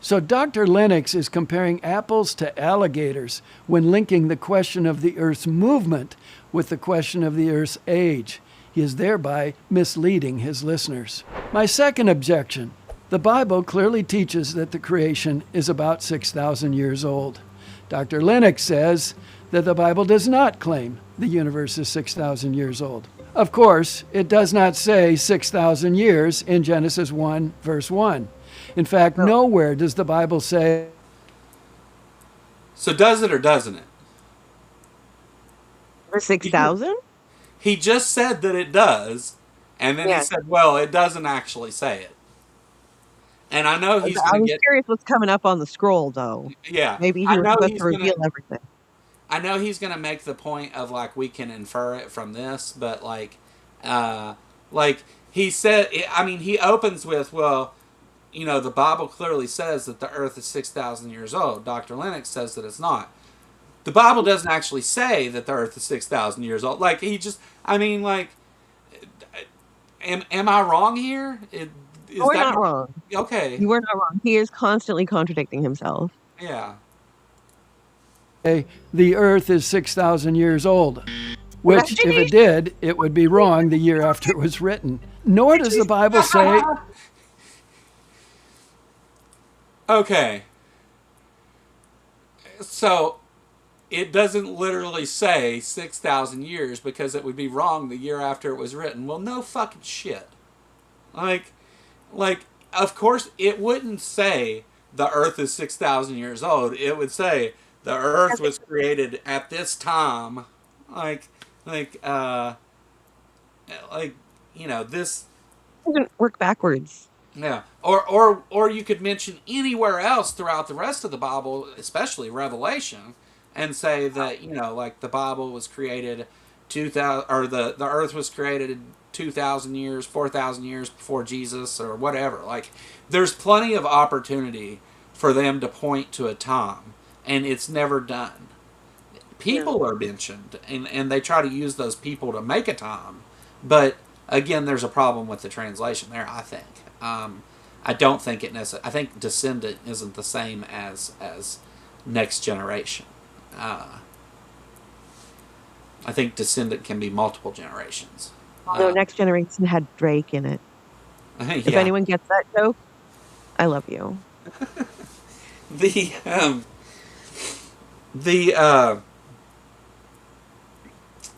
So Dr. Lennox is comparing apples to alligators when linking the question of the Earth's movement with the question of the Earth's age. He is thereby misleading his listeners. My second objection: the Bible clearly teaches that the creation is about 6,000 years old. Dr. Lennox says that the Bible does not claim the universe is 6,000 years old. Of course, it does not say 6,000 years in Genesis 1, verse 1. In fact, nowhere does the Bible say... So does it or doesn't it? For 6,000? He just said that it does, and then he said, well, it doesn't actually say it. And I know he's going to get... I'm curious what's coming up on the scroll, though. Yeah. Maybe he was supposed to reveal everything. I know he's going to make the point of, like, we can infer it from this, but, like he said... I mean, he opens with, well, you know, the Bible clearly says that the earth is 6,000 years old. Dr. Lennox says that it's not. The Bible doesn't actually say that the earth is 6,000 years old. Like, he just... I mean, like... Am I wrong here? We're not wrong. Okay. You were not wrong. He is constantly contradicting himself. Yeah. The earth is 6,000 years old, which, if it did, it would be wrong the year after it was written. Nor does the Bible say... Okay. So, it doesn't literally say 6,000 years because it would be wrong the year after it was written. Well, no fucking shit. Like, of course, it wouldn't say the earth is 6,000 years old. It would say the earth was created at this time. You know, this... It doesn't work backwards. Yeah, or you could mention anywhere else throughout the rest of the Bible, especially Revelation, and say that, you know, like the Bible was created 2,000, or the earth was created 2,000 years, 4,000 years before Jesus, or whatever. Like, there's plenty of opportunity for them to point to a time, and it's never done. People are mentioned, and they try to use those people to make a time, but again, there's a problem with the translation there, I think. I don't think it necessarily... I think descendant isn't the same as next generation. I think descendant can be multiple generations. No, next generation had Drake in it. Yeah. If anyone gets that joke, I love you.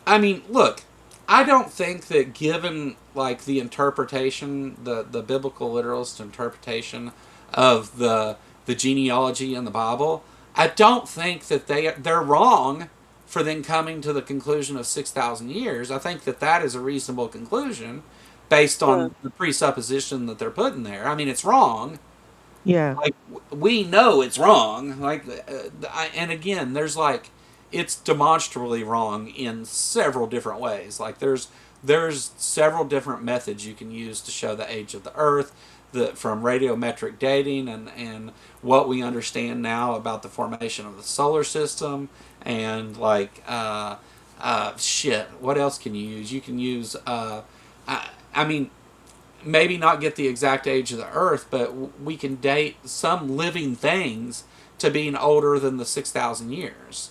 I mean, look, I don't think that given, like, the interpretation, the biblical literalist interpretation of the genealogy in the Bible, I don't think that they're wrong for then coming to the conclusion of 6,000 years. I think that is a reasonable conclusion, based on the presupposition that they're putting there. I mean, it's wrong. Yeah. Like, we know it's wrong. Like, and again, there's like, it's demonstrably wrong in several different ways. Like, there's several different methods you can use to show the age of the Earth, from radiometric dating and what we understand now about the formation of the solar system, and like shit. What else can you use? You can use I mean, maybe not get the exact age of the Earth, but we can date some living things to being older than the 6,000 years.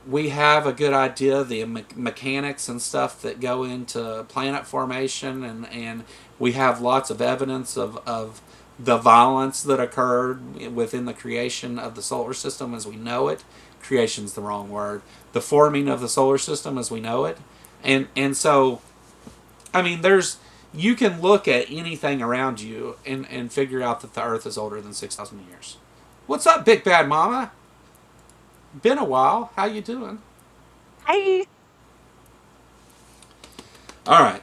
We have a good idea of the mechanics and stuff that go into planet formation, and we have lots of evidence of the violence that occurred within the creation of the solar system as we know it. Creation's the wrong word. The forming of the solar system as we know it. And so, I mean, you can look at anything around you and figure out that the Earth is older than 6,000 years. What's up, Big Bad Mama? Been a while. How you doing? Hey. All right.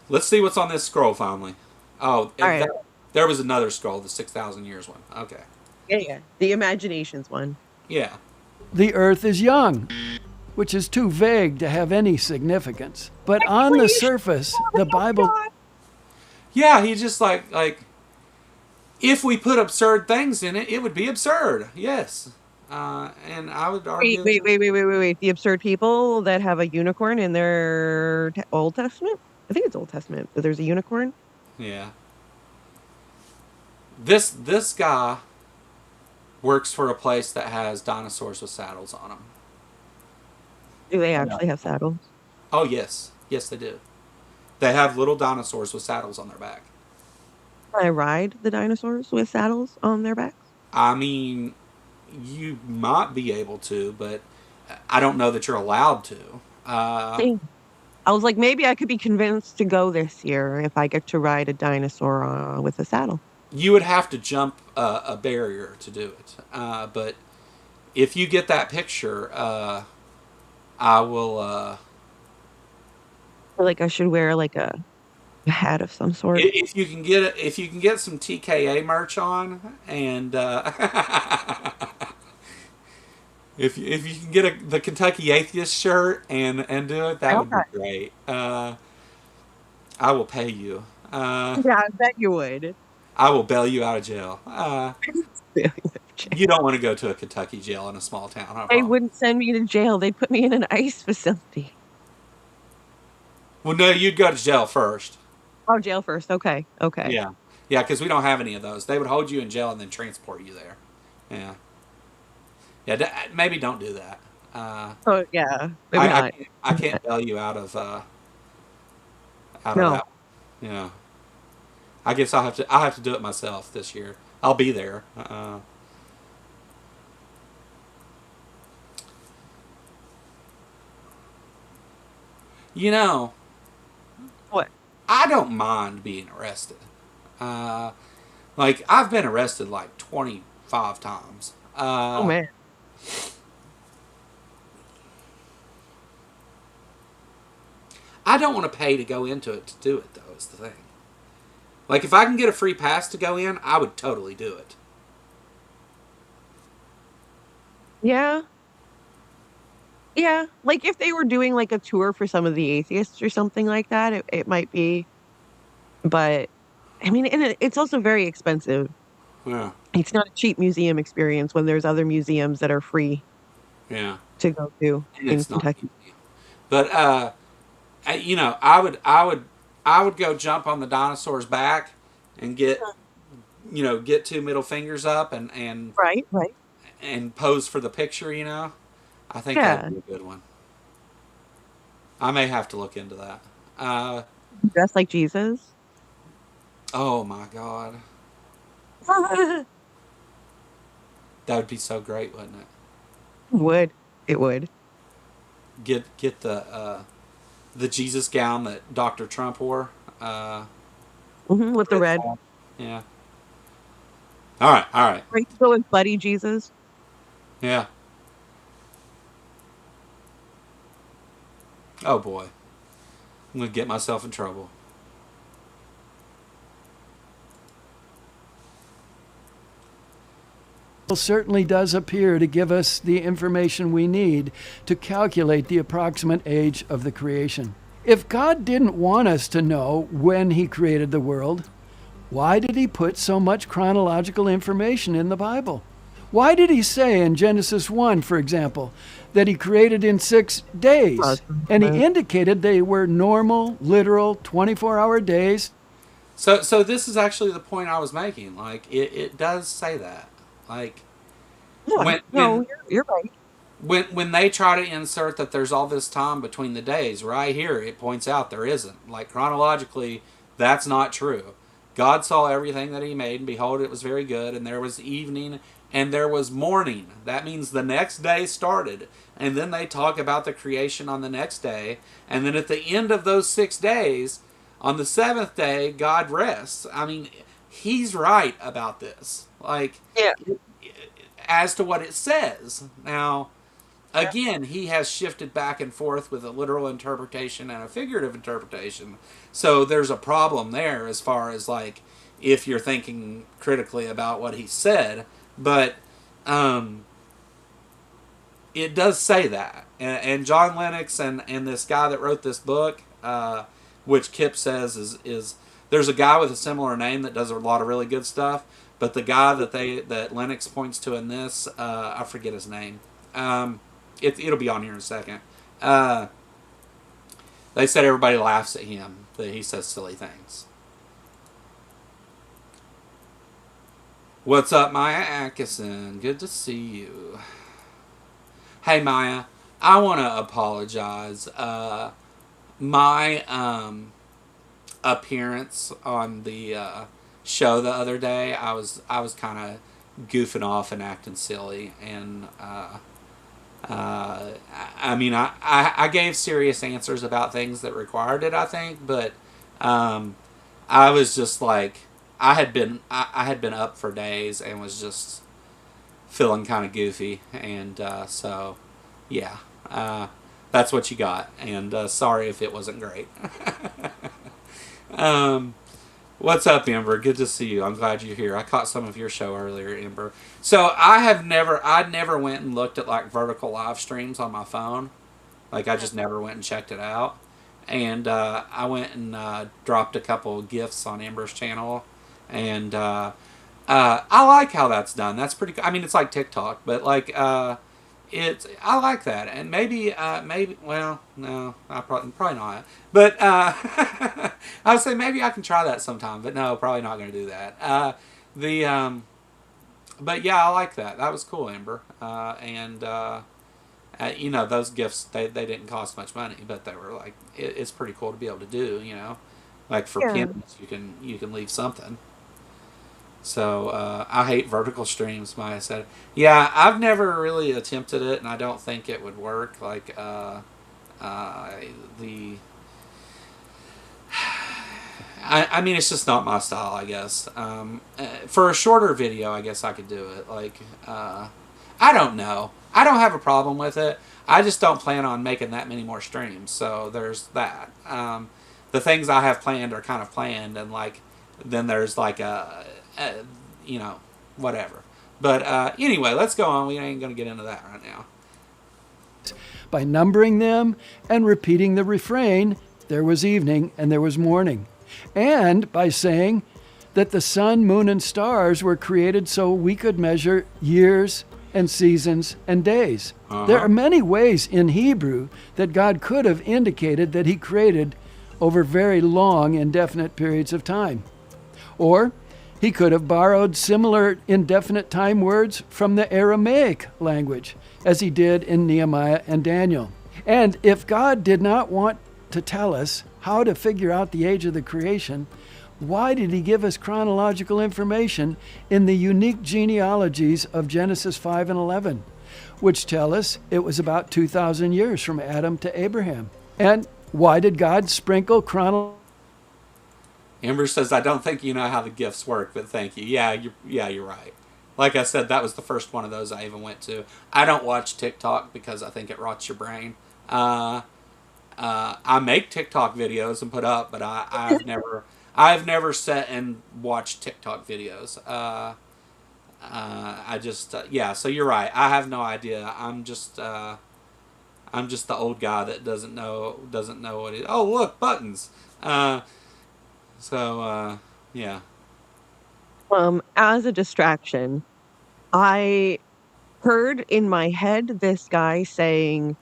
Let's see what's on this scroll finally. Oh, right. There was another scroll, the 6,000 years one. Okay. Yeah. The imaginations one. Yeah. The Earth is young, which is too vague to have any significance. But on the surface, the Bible... Yeah, he's just like, if we put absurd things in it, it would be absurd. Yes. And I would argue... Wait. The absurd people that have a unicorn in their Old Testament? I think it's Old Testament, but there's a unicorn. Yeah. This guy works for a place that has dinosaurs with saddles on them. Do they actually have saddles? Oh, yes. Yes, they do. They have little dinosaurs with saddles on their back. Can I ride the dinosaurs with saddles on their backs? I mean, you might be able to, but I don't know that you're allowed to. I was like, maybe I could be convinced to go this year if I get to ride a dinosaur with a saddle. You would have to jump a barrier to do it. But if you get that picture, I will... Like I should wear like a hat of some sort. If you can get some TKA merch on, and if you can get the Kentucky Atheist shirt and do it, that would be great. I will pay you. Yeah, I bet you would. I will bail you out of jail. You don't want to go to a Kentucky jail in a small town. They wouldn't send me to jail. They'd put me in an ICE facility. Well, no, you'd go to jail first. Oh, jail first. Okay. Yeah, because we don't have any of those. They would hold you in jail and then transport you there. Yeah. Maybe don't do that. Oh yeah, maybe not. I can't bail you out of that. Yeah. I guess I'll have to do it myself this year. I'll be there. You know, What? I don't mind being arrested. Like, I've been arrested like 25 times. Oh man. I don't want to pay to go into it to do it, though, is the thing. Like, if I can get a free pass to go in, I would totally do it. Yeah. Yeah, like if they were doing like a tour for some of the atheists or something like that, it might be. But I mean, and it's also very expensive. Yeah. It's not a cheap museum experience when there's other museums that are free. Yeah. To go to in Kentucky. But I would go jump on the dinosaur's back and get two middle fingers up and right and pose for the picture. I think that would be a good one. I may have to look into that. Dressed like Jesus. Oh my God. That would be so great, wouldn't it? It would. Get the Jesus gown that Dr. Trump wore. With the red. Yeah. All right. Right, go with Buddy Jesus. Yeah. Oh boy. I'm going to get myself in trouble. Certainly does appear to give us the information we need to calculate the approximate age of the creation. If God didn't want us to know when he created the world, why did he put so much chronological information in the Bible? Why did he say in Genesis 1, for example, that he created in 6 days? And he indicated they were normal, literal, 24-hour days. So this is actually the point I was making. Like, it does say that. Like, Yeah, no, you're right. when they try to insert that there's all this time between the days, right here it points out there isn't. Like, chronologically, that's not true. God saw everything that he made, and behold, it was very good, and there was evening, and there was morning. That means the next day started. And then they talk about the creation on the next day, and then at the end of those 6 days, on the 7th day, God rests. I mean, he's right about this. Like, Yeah. as to what it says. Now, again, he has shifted back and forth with a literal interpretation and a figurative interpretation. So there's a problem there as far as, like, if you're thinking critically about what he said. But it does say that. And John Lennox and this guy that wrote this book, which Kip says is there's a guy with a similar name that does a lot of really good stuff. But the guy that Lennox points to in this, I forget his name. It'll be on here in a second. They said everybody laughs at him, that he says silly things. What's up, Maya Atkinson? Good to see you. Hey, Maya, I want to apologize. My appearance on the show the other day, I was kind of goofing off and acting silly, and I mean, I gave serious answers about things that required it, I think, but I was just like, I had been up for days and was just feeling kind of goofy, and so yeah, that's what you got, and sorry if it wasn't great. What's up, Ember? Good to see you. I'm glad you're here. I caught some of your show earlier, Ember. So I never went and looked at like vertical live streams on my phone. Like, I just never went and checked it out. And I went and dropped a couple of GIFs on Ember's channel. And I like how that's done. That's pretty cool. I mean, it's like TikTok, but like I like that. And maybe well, no, probably not. But I would say maybe I can try that sometime. But no, probably not going to do that. But yeah, I like that. That was cool, Amber. You know, those gifts, they didn't cost much money, but they were like, it's pretty cool to be able to do. You know, like for pins, you can leave something. So I hate vertical streams. Maya said, "Yeah, I've never really attempted it, and I don't think it would work." Like I mean, it's just not my style, I guess. For a shorter video, I guess I could do it. Like I don't know. I don't have a problem with it. I just don't plan on making that many more streams. So there's that. The things I have planned are kind of planned, and like then there's like you know, whatever. But anyway, let's go on. We ain't going to get into that right now. By numbering them and repeating the refrain, there was evening and there was morning. And by saying that the sun, moon, and stars were created so we could measure years and seasons and days. There are many ways in Hebrew that God could have indicated that he created over very long, indefinite periods of time. Or he could have borrowed similar indefinite time words from the Aramaic language, as he did in Nehemiah and Daniel. And if God did not want to tell us how to figure out the age of the creation, why did he give us chronological information in the unique genealogies of Genesis 5 and 11, which tell us it was about 2,000 years from Adam to Abraham? And why did God sprinkle chronological... Amber says, "I don't think you know how the gifts work, but thank you." Yeah, you're right. Like I said, that was the first one of those I even went to. I don't watch TikTok because I think it rots your brain. I make TikTok videos and put up, but I've never sat and watched TikTok videos. I just yeah. So you're right. I have no idea. I'm just the old guy that doesn't know what it. Oh look, buttons. Yeah. As a distraction, I heard in my head this guy saying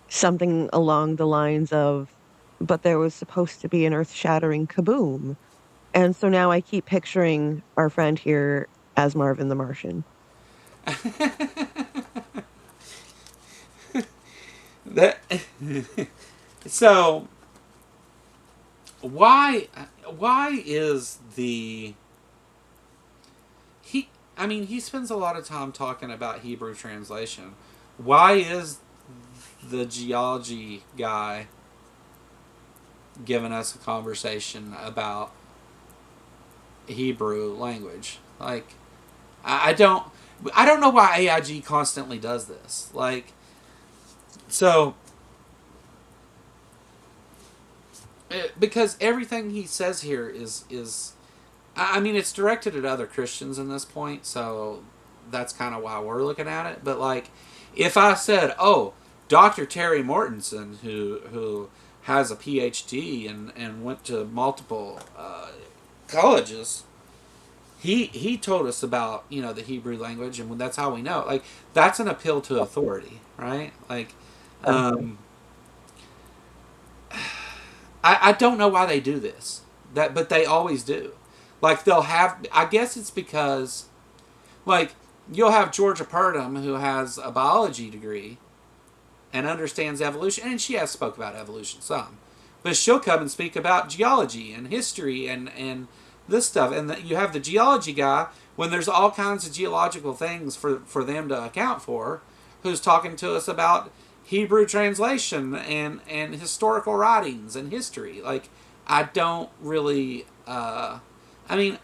something along the lines of, but there was supposed to be an earth-shattering kaboom. And so now I keep picturing our friend here as Marvin the Martian. That so why is the he I mean he spends a lot of time talking about Hebrew translation. Why is the geology guy giving us a conversation about Hebrew language? Like I don't know why AIG constantly does this. Like so because everything he says here is I mean it's directed at other Christians in this point, so that's kind of why we're looking at it. But like if I said, "Oh, Dr. Terry Mortensen who has a PhD and went to multiple colleges, he told us about, you know, the Hebrew language, and that's how we know." Like that's an appeal to authority, right? Like I don't know why they do this. But they always do. Like they'll have. I guess it's because, like, you'll have Georgia Purdom who has a biology degree, and understands evolution, and she has spoke about evolution some, but she'll come and speak about geology and history and this stuff. And you have the geology guy when there's all kinds of geological things for them to account for, who's talking to us about Hebrew translation and historical writings and history. Like, I don't really, I mean,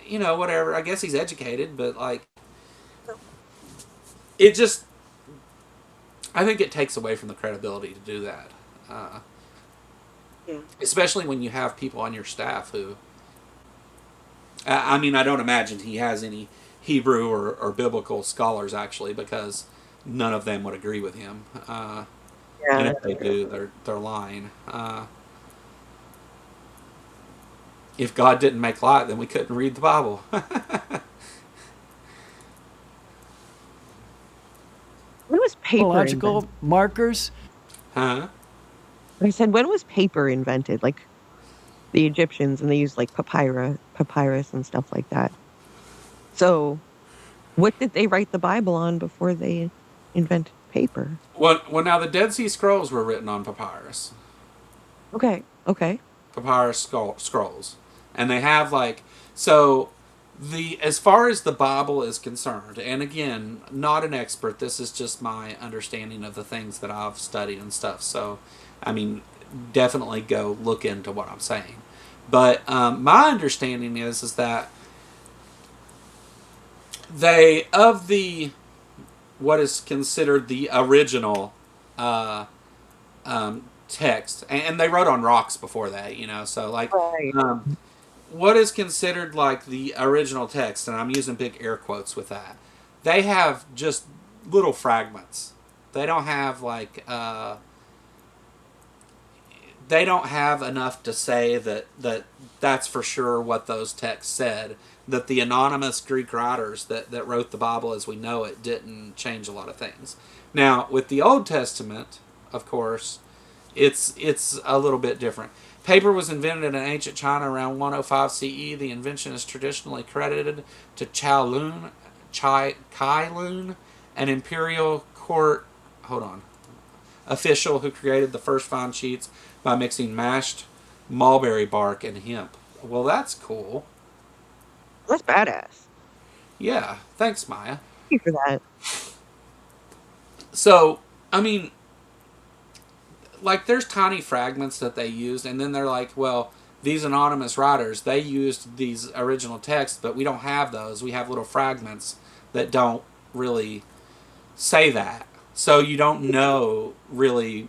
you know, whatever. I guess he's educated, but like, it just, I think it takes away from the credibility to do that. Yeah. Especially when you have people on your staff who, I mean, I don't imagine he has any Hebrew or biblical scholars actually, because none of them would agree with him. And if they do, they're lying. If God didn't make light, then we couldn't read the Bible. When was paper Biological invented? markers. Huh? I said, when was paper invented? Like the Egyptians, and they used like papyrus and stuff like that. So what did they write the Bible on before they invented paper? Well, now the Dead Sea Scrolls were written on papyrus. Okay. Papyrus scrolls. And they have like, so as far as the Bible is concerned, and again, not an expert, this is just my understanding of the things that I've studied and stuff. So, I mean, definitely go look into what I'm saying. But my understanding is that they, of the, what is considered the original text, and they wrote on rocks before that, you know, so like, Right. what is considered like the original text, and I'm using big air quotes with that, they have just little fragments. They don't have like, they don't have enough to say that's for sure what those texts said, that the anonymous Greek writers that wrote the Bible as we know it didn't change a lot of things. Now, with the Old Testament, of course, it's a little bit different. Paper was invented in ancient China around 105 CE. The invention is traditionally credited to Kai Lun, an imperial court official who created the first fine sheets by mixing mashed mulberry bark and hemp. Well, that's cool. That's badass. Yeah, thanks, Maya. Thank you for that. So, I mean, like, there's tiny fragments that they used, and then they're like, well, these anonymous writers, they used these original texts, but we don't have those. We have little fragments that don't really say that. So you don't know really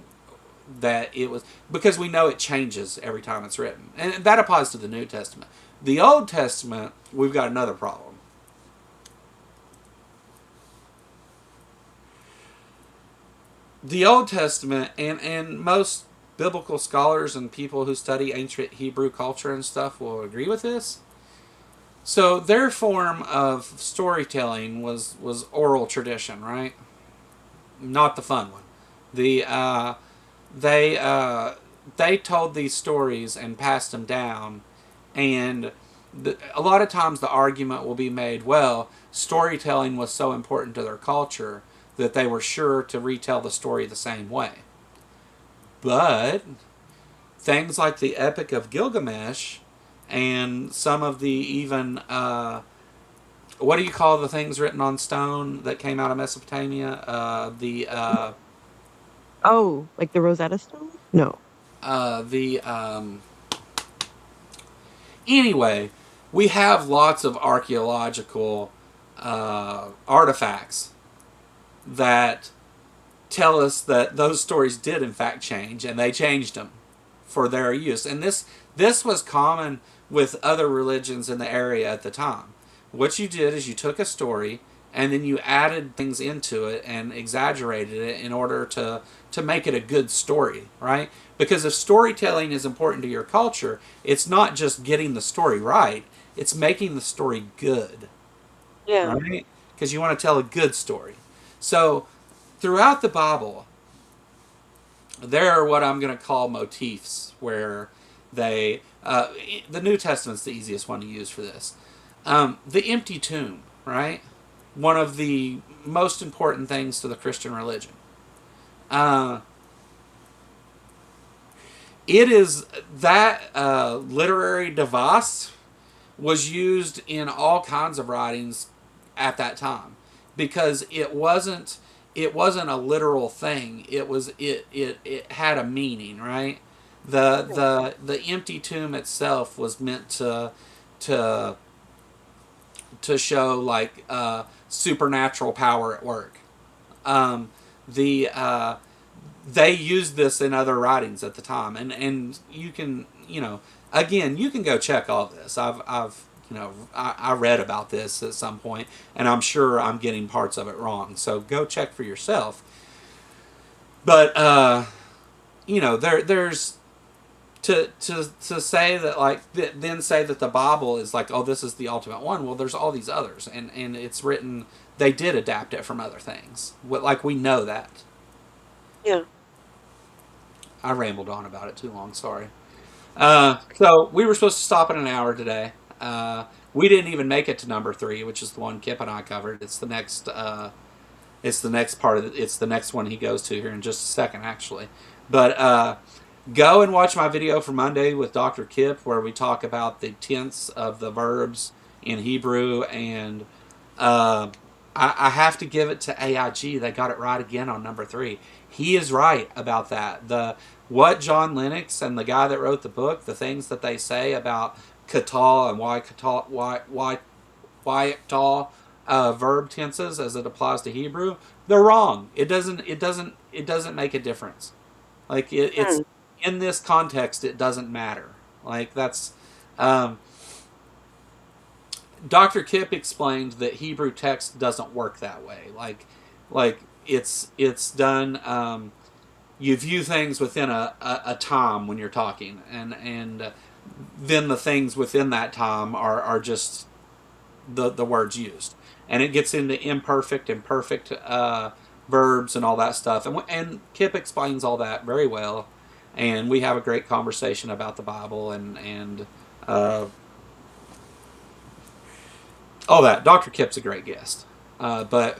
that it was, because we know it changes every time it's written, and that applies to the New Testament. The Old Testament, we've got another problem. The Old Testament, and most biblical scholars and people who study ancient Hebrew culture and stuff will agree with this. So their form of storytelling was oral tradition, right? Not the fun one. They told these stories and passed them down, and a lot of times the argument will be made, well, storytelling was so important to their culture that they were sure to retell the story the same way. But things like the Epic of Gilgamesh and some of the even, what do you call the things written on stone that came out of Mesopotamia? Oh, like the Rosetta Stone? No. Anyway, we have lots of archaeological artifacts that tell us that those stories did in fact change, and they changed them for their use. And this was common with other religions in the area at the time. What you did is you took a story and then you added things into it and exaggerated it in order to make it a good story, right? Because if storytelling is important to your culture, it's not just getting the story right, it's making the story good. Yeah. Right? Because you want to tell a good story. So throughout the Bible, there are what I'm going to call motifs where they, the New Testament's the easiest one to use for this. The empty tomb, right? One of the most important things to the Christian religion. It is that literary device was used in all kinds of writings at that time, because it wasn't a literal thing. It had a meaning, right? The empty tomb itself was meant to show like supernatural power at work. They used this in other writings at the time, and you can, again, you can go check all this. I read about this at some point, and I'm sure I'm getting parts of it wrong. So go check for yourself. But there's to say that, like, then say that the Bible is like, oh, this is the ultimate one. Well, there's all these others, and it's written. They did adapt it from other things. Like, we know that. Yeah. I rambled on about it too long. Sorry. So we were supposed to stop in an hour today. We didn't even make it to number 3, which is the one Kip and I covered. It's the next. It's the next part of it. It's the next one he goes to here in just a second, actually. But go and watch my video for Monday with Dr. Kip, where we talk about the tense of the verbs in Hebrew, and I have to give it to AIG. They got it right again on number 3. He is right about that. What John Lennox and the guy that wrote the book, the things that they say about katal and why katal verb tenses as it applies to Hebrew, they're wrong. It doesn't make a difference. Like it's in this context, it doesn't matter. Like that's. Dr. Kip explained that Hebrew text doesn't work that way. Like it's done. You view things within a time when you're talking, and then the things within that time are just the words used, and it gets into imperfect and perfect verbs and all that stuff. And Kip explains all that very well, and we have a great conversation about the Bible and all that. Dr. Kip's a great guest. But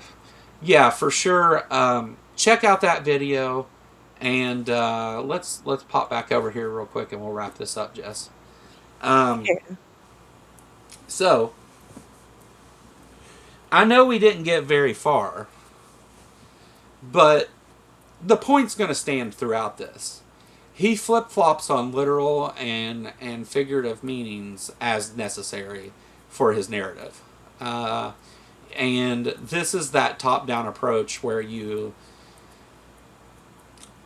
yeah, for sure, check out that video, and let's pop back over here real quick and we'll wrap this up, Jess. So I know we didn't get very far, but the point's going to stand throughout this. He flip-flops on literal and figurative meanings as necessary for his narrative. And this is that top-down approach where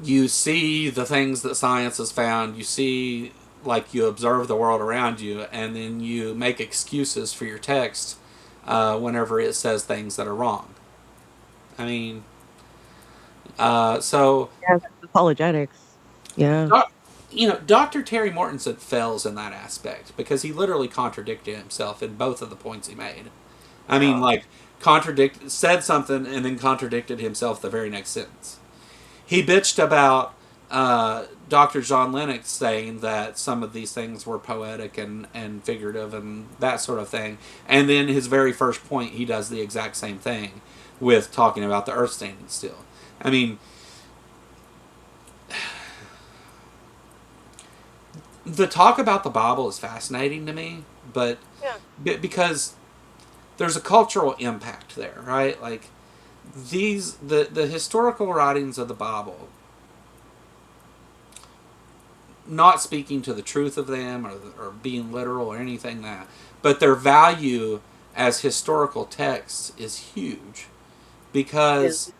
you see the things that science has found, you see, like, you observe the world around you, and then you make excuses for your text whenever it says things that are wrong. I mean, so, Yeah, that's apologetics. Yeah. Dr. Terry Mortensen fails in that aspect because he literally contradicted himself in both of the points he made. I mean, like, said something and then contradicted himself the very next sentence. He bitched about Dr. John Lennox saying that some of these things were poetic and figurative and that sort of thing. And then his very first point, he does the exact same thing with talking about the earth standing still. I mean, the talk about the Bible is fascinating to me, but because there's a cultural impact there, right? Like, the historical writings of the Bible, not speaking to the truth of them or being literal or anything that, but their value as historical texts is huge because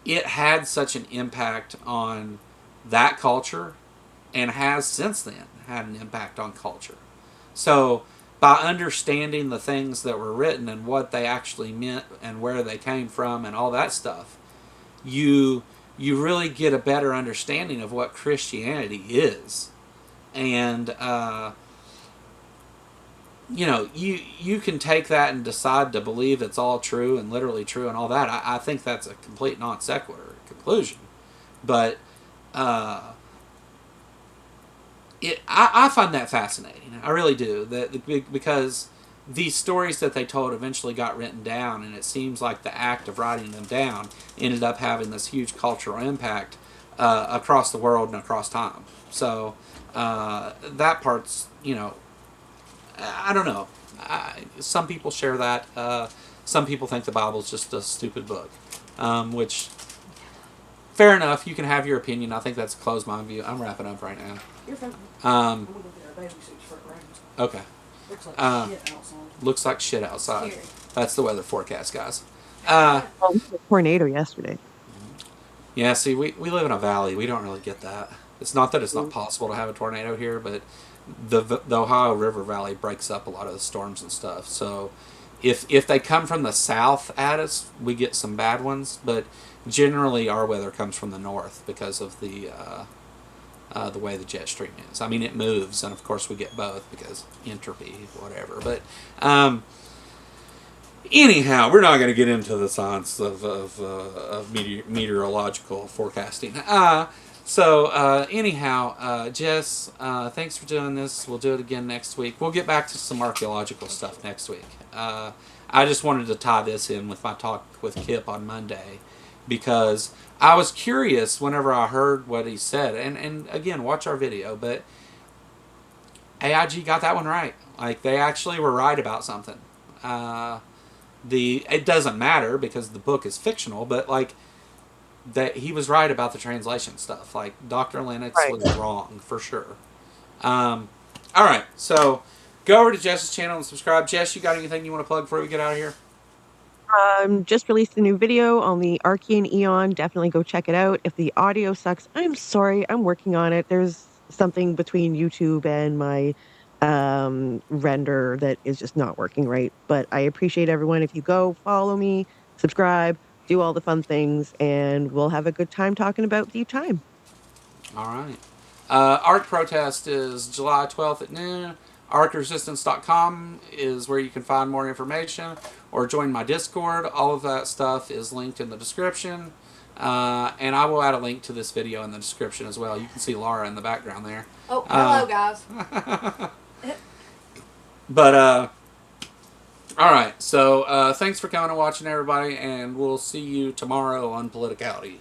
it had such an impact on that culture and has since then had an impact on culture. So by understanding the things that were written and what they actually meant and where they came from and all that stuff, you really get a better understanding of what Christianity is. And you can take that and decide to believe it's all true and literally true and all that. I think that's a complete non sequitur conclusion. But I find that fascinating. I really do. Because these stories that they told eventually got written down, and it seems like the act of writing them down ended up having this huge cultural impact across the world and across time. So that part's, I don't know. Some people share that. Some people think the Bible's just a stupid book, which, fair enough. You can have your opinion. I think that's a closed mind view. I'm wrapping up right now. You're fine. Okay. Looks like shit outside. Looks like shit outside. Scary. That's the weather forecast, guys. We had a tornado yesterday. Yeah, see, we live in a valley. We don't really get that. It's not that it's not possible to have a tornado here, but the Ohio River Valley breaks up a lot of the storms and stuff. So if they come from the south at us, we get some bad ones. But generally, our weather comes from the north because of the way the jet stream is. I mean, it moves, and of course we get both because entropy, whatever. But anyhow, we're not going to get into the science of meteorological forecasting. Anyhow, Jess, thanks for doing this. We'll do it again next week. We'll get back to some archaeological stuff next week. I just wanted to tie this in with my talk with Kip on Monday because I was curious whenever I heard what he said. And again, watch our video, but AIG got that one right. Like, they actually were right about something. It doesn't matter because the book is fictional, but like that he was right about the translation stuff. Like, Dr. Lennox was wrong for sure. All right, so go over to Jess's channel and subscribe. Jess, you got anything you want to plug before we get out of here? Just released a new video on the Archean Eon. Definitely go check it out. If the audio sucks, I'm sorry. I'm working on it. There's something between YouTube and my render that is just not working right. But I appreciate everyone. If you go follow me, subscribe, do all the fun things, and we'll have a good time talking about the time. All right. Arc Protest is July 12th at noon. ArcResistance.com is where you can find more information or join my Discord. All of that stuff is linked in the description. And I will add a link to this video in the description as well. You can see Laura in the background there. Oh, hello, guys. But, all right. So, thanks for coming and watching, everybody, and we'll see you tomorrow on Politicality.